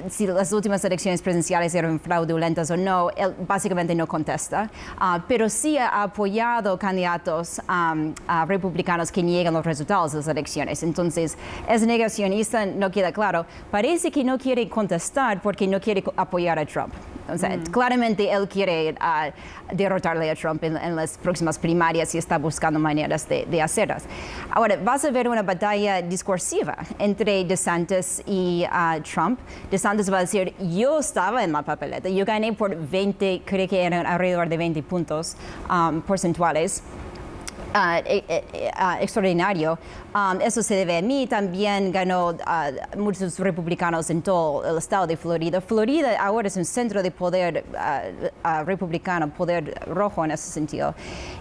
si las últimas elecciones presidenciales eran fraudulentas o no, él básicamente no contesta, pero sí ha apoyado candidatos republicanos que niegan los resultados de las elecciones. Entonces, es negacionista, no queda claro. Parece que no quiere contestar porque no quiere apoyar a Trump. O sea, claramente él quiere derrotarle a Trump en las próximas primarias y está buscando maneras de hacerlas. Ahora, vas a ver una batalla discursiva entre DeSantis y Trump. DeSantis va a decir, yo estaba en la papeleta, yo gané por 20, creo que eran alrededor de 20 puntos porcentuales. extraordinario. Eso se debe a mí. También ganó muchos republicanos en todo el estado de Florida. Florida ahora es un centro de poder republicano, poder rojo en ese sentido.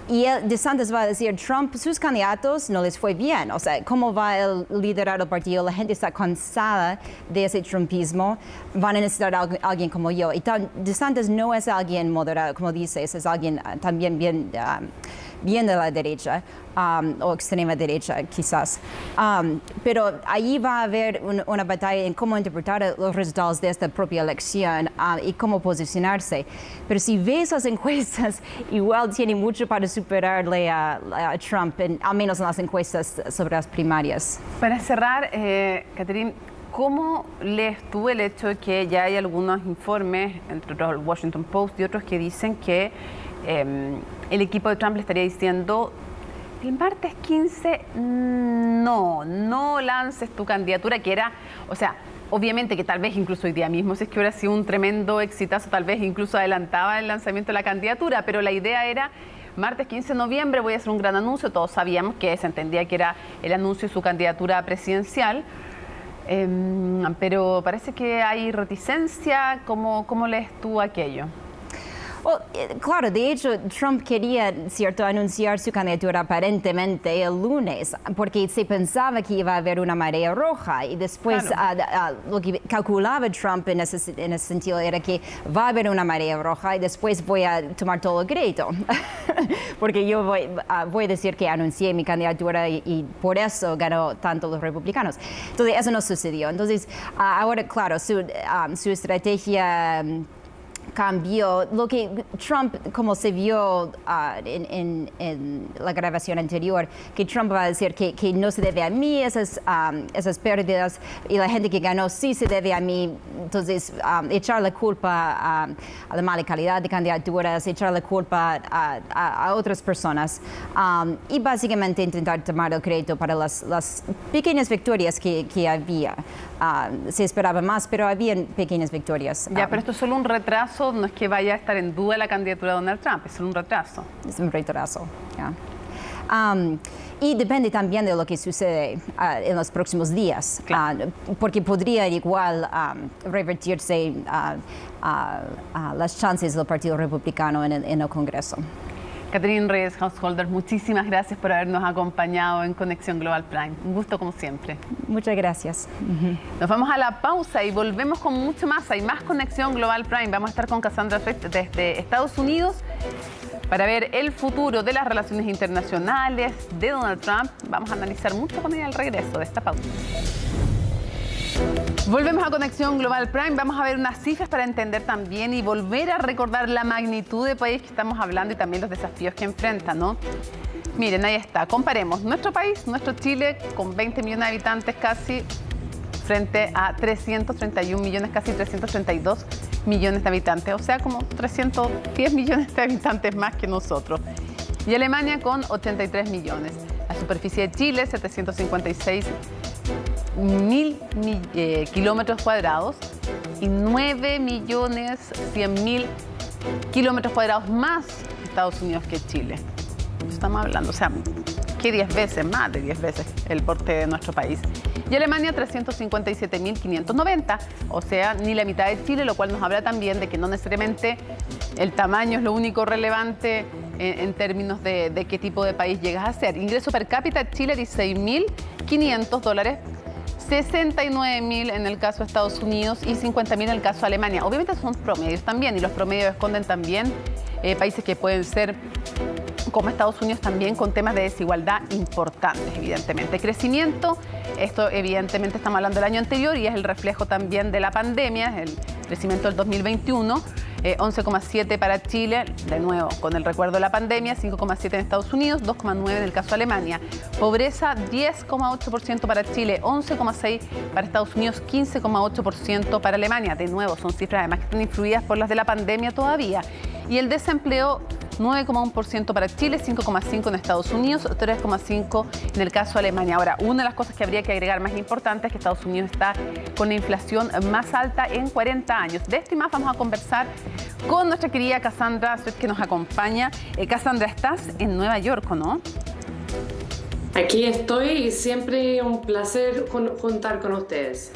Y DeSantis va a decir, Trump, sus candidatos no les fue bien. O sea, ¿cómo va a liderar el partido? La gente está cansada de ese trumpismo. Van a necesitar a alguien como yo. Y DeSantis no es alguien moderado, como dices, es alguien también bien de la derecha o extrema derecha quizás. Pero allí va a haber una batalla en cómo interpretar los resultados de esta propia elección y cómo posicionarse. Pero si ves las encuestas, igual tiene mucho para superarle a Trump, al menos en las encuestas sobre las primarias. Para cerrar, Catherine, ¿cómo lees tú el hecho de que ya hay algunos informes, entre otros el Washington Post y otros, que dicen que el equipo de Trump le estaría diciendo el martes 15 no lances tu candidatura, que era, o sea, obviamente que tal vez incluso hoy día mismo, si es que hubiera sido un tremendo exitazo, tal vez incluso adelantaba el lanzamiento de la candidatura, pero la idea era martes 15 de noviembre voy a hacer un gran anuncio. Todos sabíamos que se entendía que era el anuncio de su candidatura presidencial, pero parece que hay reticencia. ¿Cómo lees tú aquello? Well, claro, de hecho, Trump quería, ¿cierto?, anunciar su candidatura aparentemente el lunes, porque se pensaba que iba a haber una marea roja. Y después, claro, lo que calculaba Trump en ese sentido era que va a haber una marea roja y después voy a tomar todo el crédito. Porque yo voy a decir que anuncié mi candidatura y por eso ganó tanto los republicanos. Entonces, eso no sucedió. Entonces, ahora, claro, su estrategia cambió. Lo que Trump, como se vio en la grabación anterior, que Trump va a decir que no se debe a mí esas pérdidas y la gente que ganó sí se debe a mí. Entonces, echar la culpa a la mala calidad de candidaturas, echar la culpa a otras personas y básicamente intentar tomar el crédito para las pequeñas victorias que había. Se esperaba más, pero habían pequeñas victorias. Ya, pero esto es solo un retraso. No es que vaya a estar en duda la candidatura de Donald Trump, es solo un retraso. Es un retraso, ya. Y depende también de lo que sucede en los próximos días, claro, porque podría igual revertirse las chances del Partido Republicano en el Congreso. Catherine Reyes Householder, muchísimas gracias por habernos acompañado en Conexión Global Prime. Un gusto como siempre. Muchas gracias. Nos vamos a la pausa y volvemos con mucho más. Hay más Conexión Global Prime. Vamos a estar con Cassandra Swift desde Estados Unidos para ver el futuro de las relaciones internacionales de Donald Trump. Vamos a analizar mucho con ella al regreso de esta pausa. Volvemos a Conexión Global Prime. Vamos a ver unas cifras para entender también y volver a recordar la magnitud de país que estamos hablando y también los desafíos que enfrenta, ¿no? Miren, ahí está. Comparemos nuestro país, nuestro Chile, con 20 millones de habitantes casi, frente a 331 millones, casi 332 millones de habitantes. O sea, como 310 millones de habitantes más que nosotros. Y Alemania con 83 millones. La superficie de Chile, 756 mil kilómetros cuadrados y 9.100.000 kilómetros cuadrados más Estados Unidos que Chile. Estamos hablando, o sea, que 10 veces, más de 10 veces el porte de nuestro país. Y Alemania 357.590, o sea, ni la mitad de Chile, lo cual nos habla también de que no necesariamente el tamaño es lo único relevante en términos de qué tipo de país llegas a ser. Ingreso per cápita, Chile $16.500, 69.000 en el caso de Estados Unidos y 50.000 en el caso de Alemania. Obviamente son promedios también y los promedios esconden también países que pueden ser como Estados Unidos también con temas de desigualdad importantes, evidentemente. Crecimiento, esto evidentemente estamos hablando del año anterior y es el reflejo también de la pandemia, el crecimiento del 2021. 11,7 para Chile, de nuevo con el recuerdo de la pandemia, 5,7 en Estados Unidos, 2,9 en el caso de Alemania. Pobreza, 10,8% para Chile, 11,6 para Estados Unidos, 15,8% para Alemania. De nuevo, son cifras además que están influidas por las de la pandemia todavía. Y el desempleo 9,1% para Chile, 5,5% en Estados Unidos, 3,5% en el caso de Alemania. Ahora, una de las cosas que habría que agregar más importante es que Estados Unidos está con la inflación más alta en 40 años. De esto y más vamos a conversar con nuestra querida Cassandra Swift, que nos acompaña. Cassandra, estás en Nueva York, ¿no? Aquí estoy y siempre un placer juntar con ustedes.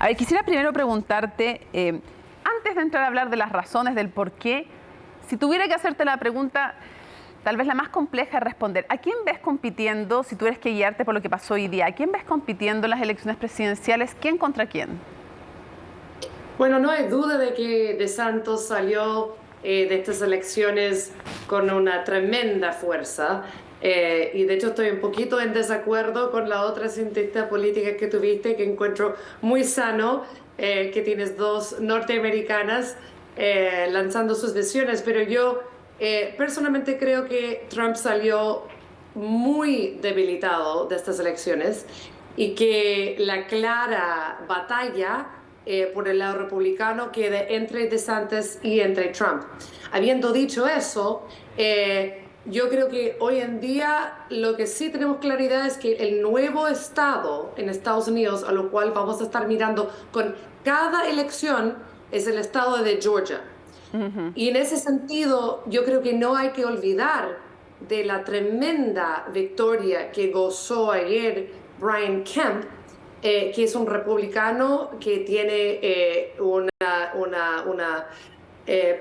A ver, quisiera primero preguntarte, antes de entrar a hablar de las razones del por qué, si tuviera que hacerte la pregunta, tal vez la más compleja de responder, ¿a quién ves compitiendo, si tuvieras que guiarte por lo que pasó hoy día, ¿a quién ves compitiendo en las elecciones presidenciales? ¿Quién contra quién? Bueno, no hay duda de que DeSantis salió de estas elecciones con una tremenda fuerza. Y de hecho estoy un poquito en desacuerdo con la otra cientista política que tuviste, que encuentro muy sano, que tienes dos norteamericanas lanzando sus visiones, pero yo personalmente creo que Trump salió muy debilitado de estas elecciones y que la clara batalla por el lado republicano queda entre DeSantis y entre Trump. Habiendo dicho eso, yo creo que hoy en día lo que sí tenemos claridad es que el nuevo estado en Estados Unidos, a lo cual vamos a estar mirando con cada elección, es el estado de Georgia. Uh-huh. Y en ese sentido, yo creo que no hay que olvidar de la tremenda victoria que gozó ayer Brian Kemp, que es un republicano que tiene una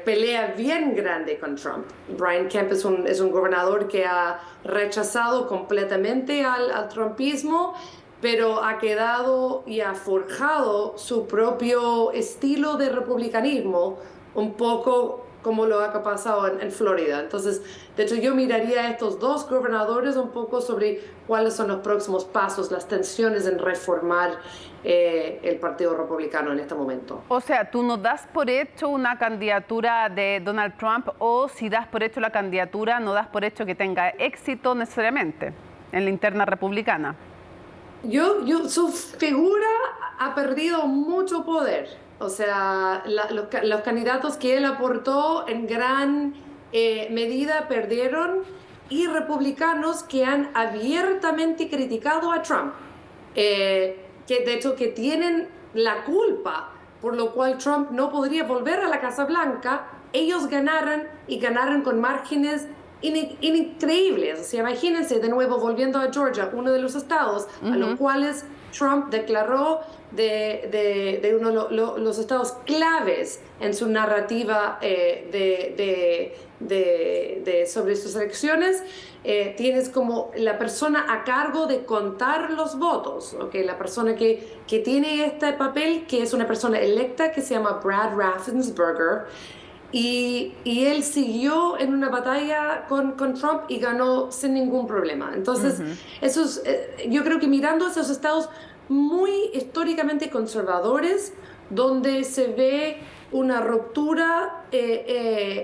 pelea bien grande con Trump. Brian Kemp es un gobernador que ha rechazado completamente al trumpismo, pero ha quedado y ha forjado su propio estilo de republicanismo, un poco como lo ha pasado en Florida. Entonces, de hecho, yo miraría a estos dos gobernadores un poco sobre cuáles son los próximos pasos, las tensiones en reformar el Partido Republicano en este momento. O sea, ¿tú no das por hecho una candidatura de Donald Trump, o si das por hecho la candidatura, no das por hecho que tenga éxito necesariamente en la interna republicana? Su figura ha perdido mucho poder. O sea, los candidatos que él aportó en gran medida perdieron, y republicanos que han abiertamente criticado a Trump, que de hecho que tienen la culpa por lo cual Trump no podría volver a la Casa Blanca, ellos ganaron y ganaron con márgenes increíbles. O sea, imagínense de nuevo volviendo a Georgia, uno de los estados a los cuales Trump declaró de uno de los estados claves en su narrativa sobre sus elecciones. Tienes como la persona a cargo de contar los votos, ¿okay? La persona que tiene este papel, que es una persona electa que se llama Brad Raffensperger, y él siguió en una batalla con Trump y ganó sin ningún problema. Entonces, yo creo que mirando esos estados muy históricamente conservadores, donde se ve una ruptura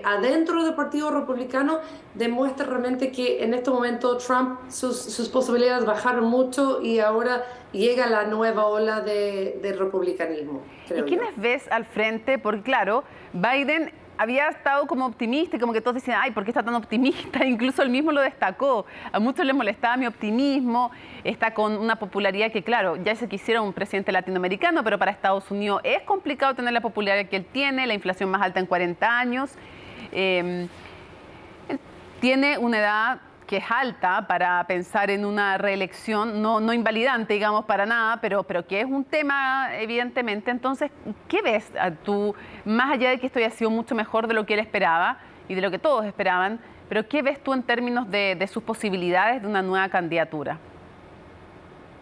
adentro del Partido Republicano, demuestra realmente que en este momento Trump, sus posibilidades bajaron mucho y ahora llega la nueva ola de republicanismo. ¿Y quiénes ves al frente? Porque claro, Biden había estado como optimista y como que todos decían, ay, ¿por qué está tan optimista? Incluso él mismo lo destacó. A muchos les molestaba mi optimismo. Está con una popularidad que, claro, ya se quisiera un presidente latinoamericano, pero para Estados Unidos es complicado tener la popularidad que él tiene, la inflación más alta en 40 años. Él tiene una edad que es alta para pensar en una reelección, no invalidante, digamos, para nada, pero que es un tema, evidentemente. Entonces, ¿qué ves tú, más allá de que esto haya sido mucho mejor de lo que él esperaba y de lo que todos esperaban, pero qué ves tú en términos de sus posibilidades de una nueva candidatura?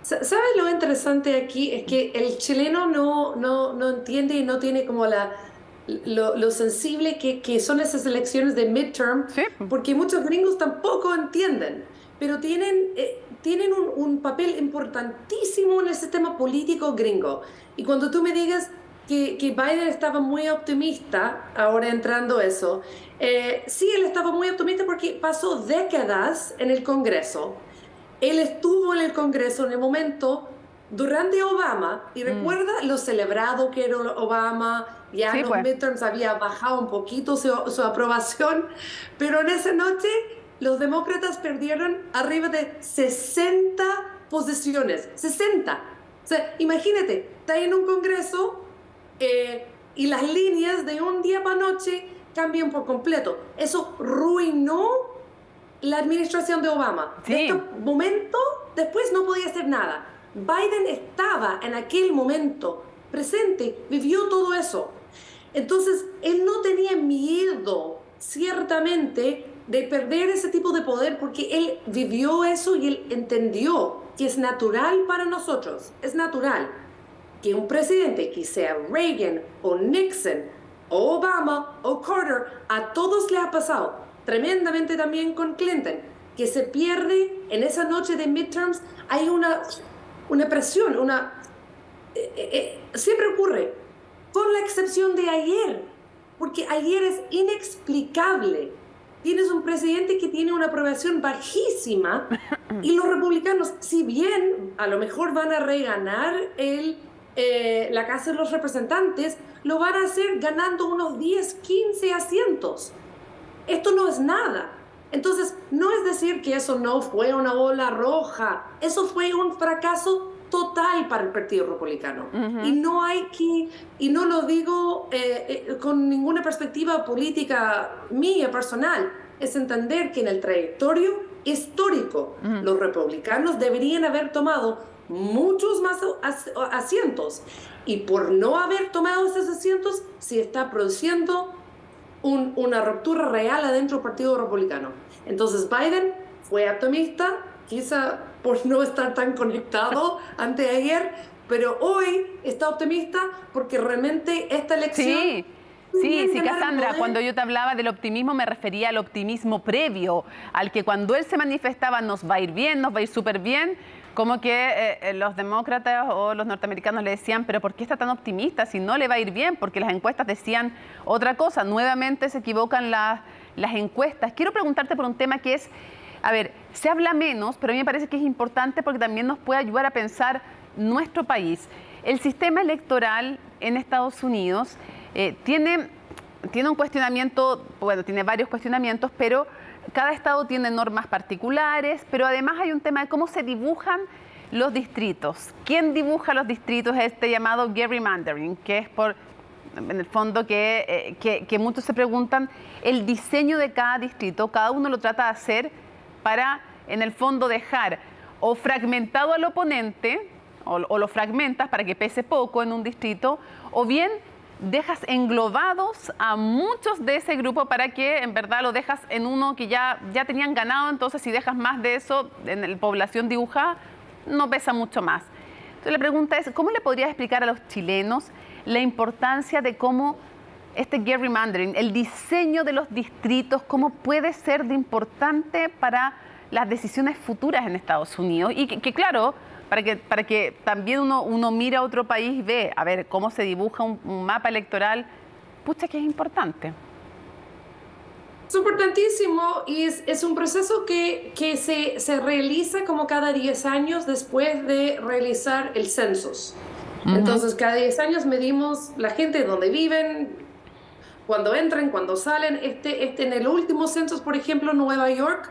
¿Sabes lo interesante aquí? Es que el chileno no entiende y no tiene como lo sensible que son esas elecciones de midterm, ¿sí? Porque muchos gringos tampoco entienden, pero tienen un papel importantísimo en el sistema político gringo. Y cuando tú me digas que Biden estaba muy optimista, ahora entrando eso, sí, él estaba muy optimista porque pasó décadas en el Congreso. Él estuvo en el Congreso en el momento durante Obama, y recuerda lo celebrado que era Obama, ya en los midterms había bajado un poquito su aprobación, pero en esa noche los demócratas perdieron arriba de 60 posiciones, 60. O sea, imagínate, está en un congreso y las líneas de un día para noche cambian por completo. Eso ruinó la administración de Obama. Sí. En este momento, después no podía hacer nada. Biden estaba en aquel momento presente, vivió todo eso. Entonces, él no tenía miedo, ciertamente, de perder ese tipo de poder porque él vivió eso y él entendió que es natural para nosotros, es natural que un presidente, que sea Reagan o Nixon o Obama o Carter, a todos les ha pasado, tremendamente también con Clinton, que se pierde en esa noche de midterms, hay una presión, siempre ocurre, con la excepción de ayer, porque ayer es inexplicable. Tienes un presidente que tiene una aprobación bajísima y los republicanos, si bien a lo mejor van a reganar la Casa de los Representantes, lo van a hacer ganando unos 10, 15 asientos. Esto no es nada. Entonces, no es decir que eso no fue una ola roja, eso fue un fracaso total para el Partido Republicano. Y no lo digo con ninguna perspectiva política mía, personal, es entender que en el trayectorio histórico los republicanos deberían haber tomado muchos más asientos, y por no haber tomado esos asientos se está produciendo una ruptura real adentro del Partido Republicano. Entonces Biden fue optimista, quizá por no estar tan conectado anteayer, pero hoy está optimista porque realmente esta elección... Sí, Cassandra, cuando yo te hablaba del optimismo me refería al optimismo previo, al que cuando él se manifestaba nos va a ir bien, nos va a ir súper bien, como que los demócratas o los norteamericanos le decían, pero ¿por qué está tan optimista si no le va a ir bien? Porque las encuestas decían otra cosa, nuevamente se equivocan las encuestas. Quiero preguntarte por un tema que es, a ver, se habla menos, pero a mí me parece que es importante porque también nos puede ayudar a pensar nuestro país. El sistema electoral en Estados Unidos tiene un cuestionamiento, bueno, tiene varios cuestionamientos, pero cada estado tiene normas particulares, pero además hay un tema de cómo se dibujan los distritos. ¿Quién dibuja los distritos? Este llamado gerrymandering, que es en el fondo que muchos se preguntan el diseño de cada distrito. Cada uno lo trata de hacer para, en el fondo, dejar o fragmentado al oponente, o lo fragmentas para que pese poco en un distrito, o bien dejas englobados a muchos de ese grupo para que en verdad lo dejas en uno que ya tenían ganado. Entonces, si dejas más de eso en la población dibujada, no pesa mucho más. Entonces, la pregunta es, ¿cómo le podrías explicar a los chilenos la importancia de cómo este gerrymandering, el diseño de los distritos, cómo puede ser de importante para las decisiones futuras en Estados Unidos? Y que claro, para que también uno mira a otro país y ve, a ver, cómo se dibuja un mapa electoral, pucha que es importante. Es importantísimo y es un proceso que se realiza como cada 10 años después de realizar el census. Entonces, cada 10 años medimos la gente donde viven, cuando entran, cuando salen. En el último census, por ejemplo, Nueva York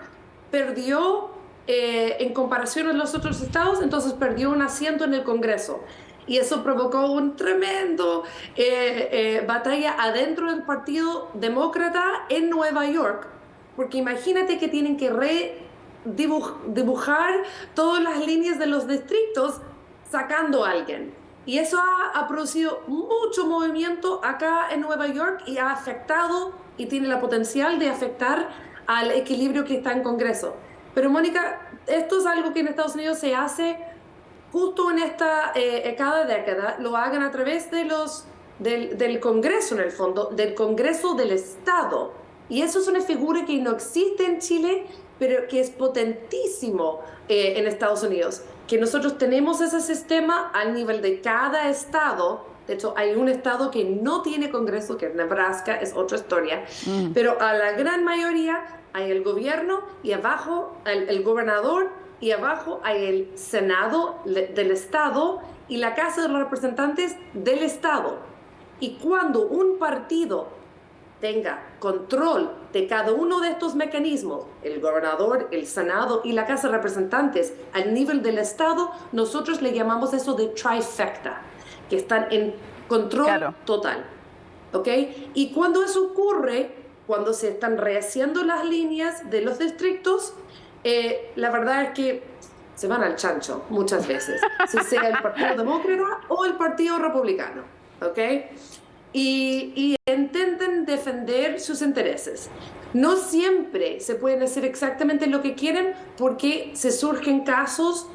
perdió en comparación a los otros estados, entonces perdió un asiento en el Congreso. Y eso provocó un tremendo batalla adentro del Partido Demócrata en Nueva York, porque imagínate que tienen que dibujar todas las líneas de los distritos sacando a alguien. Y eso ha producido mucho movimiento acá en Nueva York y ha afectado y tiene la potencial de afectar al equilibrio que está en Congreso. Pero Mónica, esto es algo que en Estados Unidos se hace justo en cada década, lo hagan a través de del Congreso, en el fondo, del Congreso del Estado. Y eso es una figura que no existe en Chile, pero que es potentísimo en Estados Unidos. Que nosotros tenemos ese sistema al nivel de cada estado. De hecho, hay un estado que no tiene Congreso, que es Nebraska, es otra historia. Pero a la gran mayoría hay el gobierno y abajo el gobernador y abajo hay el Senado del Estado y la Casa de los Representantes del Estado. Y cuando un partido tenga control de cada uno de estos mecanismos, el gobernador, el Senado y la Casa de Representantes al nivel del Estado, nosotros le llamamos eso de trifecta, que están en control total. ¿Ok? Y cuando eso ocurre, cuando se están rehaciendo las líneas de los distritos, la verdad es que se van al chancho muchas veces, si sea el Partido Demócrata o el Partido Republicano. ¿Ok? Y intentan defender sus intereses. No siempre se pueden hacer exactamente lo que quieren porque se surgen casos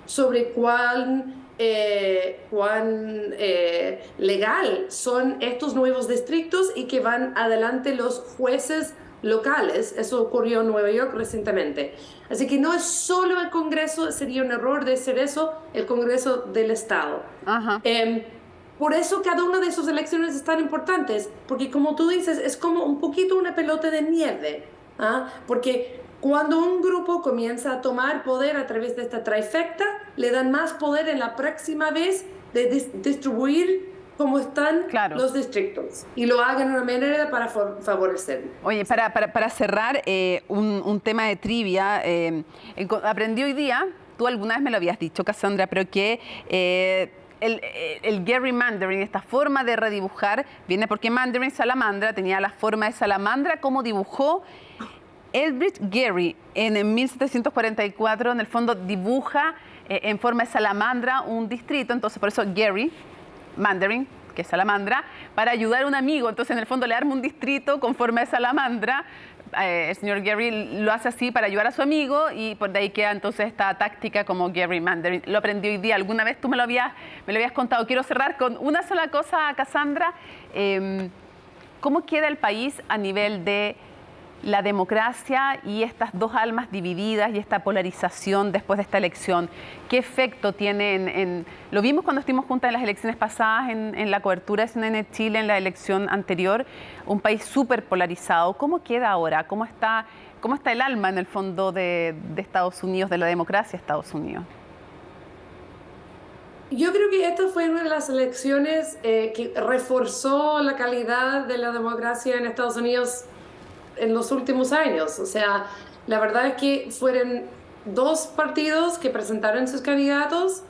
sobre cuán legal son estos nuevos distritos y que van adelante los jueces locales. Eso ocurrió en Nueva York recientemente. Así que no es solo el Congreso, sería un error de hacer eso, el Congreso del Estado. Por eso cada una de sus elecciones es tan importantes, porque como tú dices, es como un poquito una pelota de nieve, porque cuando un grupo comienza a tomar poder a través de esta trifecta, le dan más poder en la próxima vez de distribuir como están los distritos y lo hagan de una manera para favorecer. Oye, para cerrar, un tema de trivia, aprendí hoy día, tú alguna vez me lo habías dicho, Cassandra, pero que el gerrymandering, esta forma de redibujar, viene porque Mandarin, salamandra, tenía la forma de salamandra como dibujó Elbridge Gerry en 1744. En el fondo dibuja en forma de salamandra un distrito, entonces por eso Gerry, Mandarin, que es salamandra, para ayudar a un amigo. Entonces en el fondo le arma un distrito con forma de salamandra. El señor Gerry lo hace así para ayudar a su amigo y por de ahí queda entonces esta táctica como Gerry Mandarin. Lo aprendí hoy día, alguna vez tú me lo habías contado. Quiero cerrar con una sola cosa, Cassandra. ¿Cómo queda el país a nivel de la democracia y estas dos almas divididas y esta polarización después de esta elección? ¿Qué efecto tiene lo vimos cuando estuvimos juntas en las elecciones pasadas, en la cobertura de CNN Chile, en la elección anterior, un país súper polarizado? ¿Cómo queda ahora? ¿Cómo está el alma en el fondo de Estados Unidos, de la democracia de Estados Unidos? Yo creo que esta fue una de las elecciones que reforzó la calidad de la democracia en Estados Unidos en los últimos años. O sea, la verdad es que fueron dos partidos que presentaron sus candidatos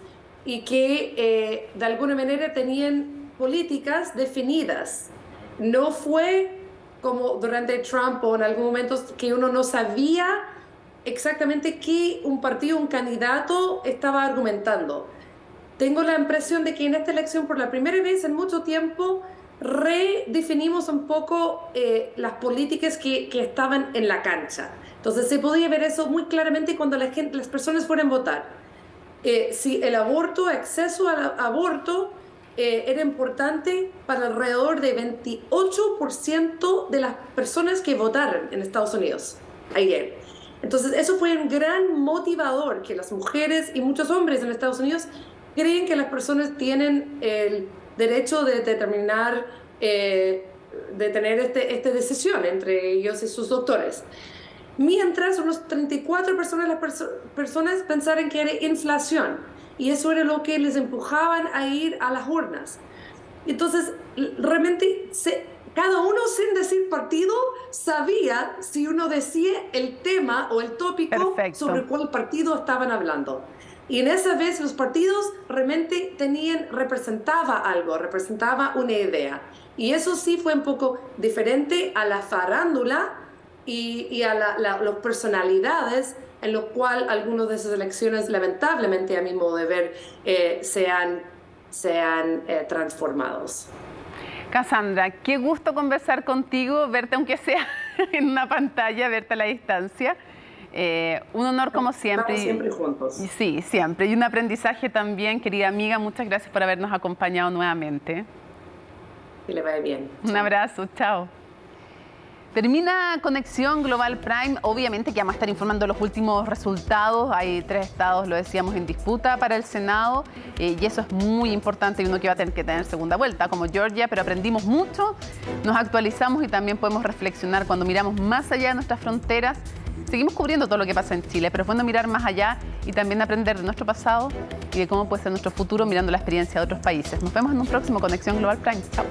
y que de alguna manera tenían políticas definidas. No fue como durante Trump o en algún momento que uno no sabía exactamente qué un partido, un candidato estaba argumentando. Tengo la impresión de que en esta elección, por la primera vez en mucho tiempo, redefinimos un poco las políticas que estaban en la cancha. Entonces se podía ver eso muy claramente cuando las personas fueron a votar. Si el acceso al aborto era importante para alrededor de 28% de las personas que votaron en Estados Unidos ayer. Entonces eso fue un gran motivador, que las mujeres y muchos hombres en Estados Unidos creen que las personas tienen el derecho de determinar, de tener esta decisión entre ellos y sus doctores. Mientras unos 34% de las personas pensaron que era inflación, y eso era lo que les empujaban a ir a las urnas. Entonces, realmente, cada uno, sin decir partido, sabía si uno decía el tema o el tópico sobre cuál partido estaban hablando. Y en esa vez los partidos realmente representaba algo, representaba una idea. Y eso sí fue un poco diferente a la farándula y a las personalidades en lo cual algunas de esas elecciones, lamentablemente, a mi modo de ver, se han transformados. Cassandra, qué gusto conversar contigo, verte aunque sea en una pantalla, verte a la distancia. Un honor como siempre. Estamos siempre juntos. Sí, siempre. Y un aprendizaje también, querida amiga. Muchas gracias por habernos acompañado nuevamente. Que le vaya bien. Un abrazo, chao. Termina Conexión Global Prime. Obviamente que vamos a estar informando los últimos resultados. Hay 3 estados, lo decíamos, en disputa para el Senado. Y eso es muy importante y uno que va a tener que tener segunda vuelta, como Georgia. Pero aprendimos mucho, nos actualizamos y también podemos reflexionar cuando miramos más allá de nuestras fronteras. seguimos cubriendo todo lo que pasa en Chile, pero es bueno mirar más allá y también aprender de nuestro pasado y de cómo puede ser nuestro futuro mirando la experiencia de otros países. Nos vemos en un próximo Conexión Global Prime. Chao.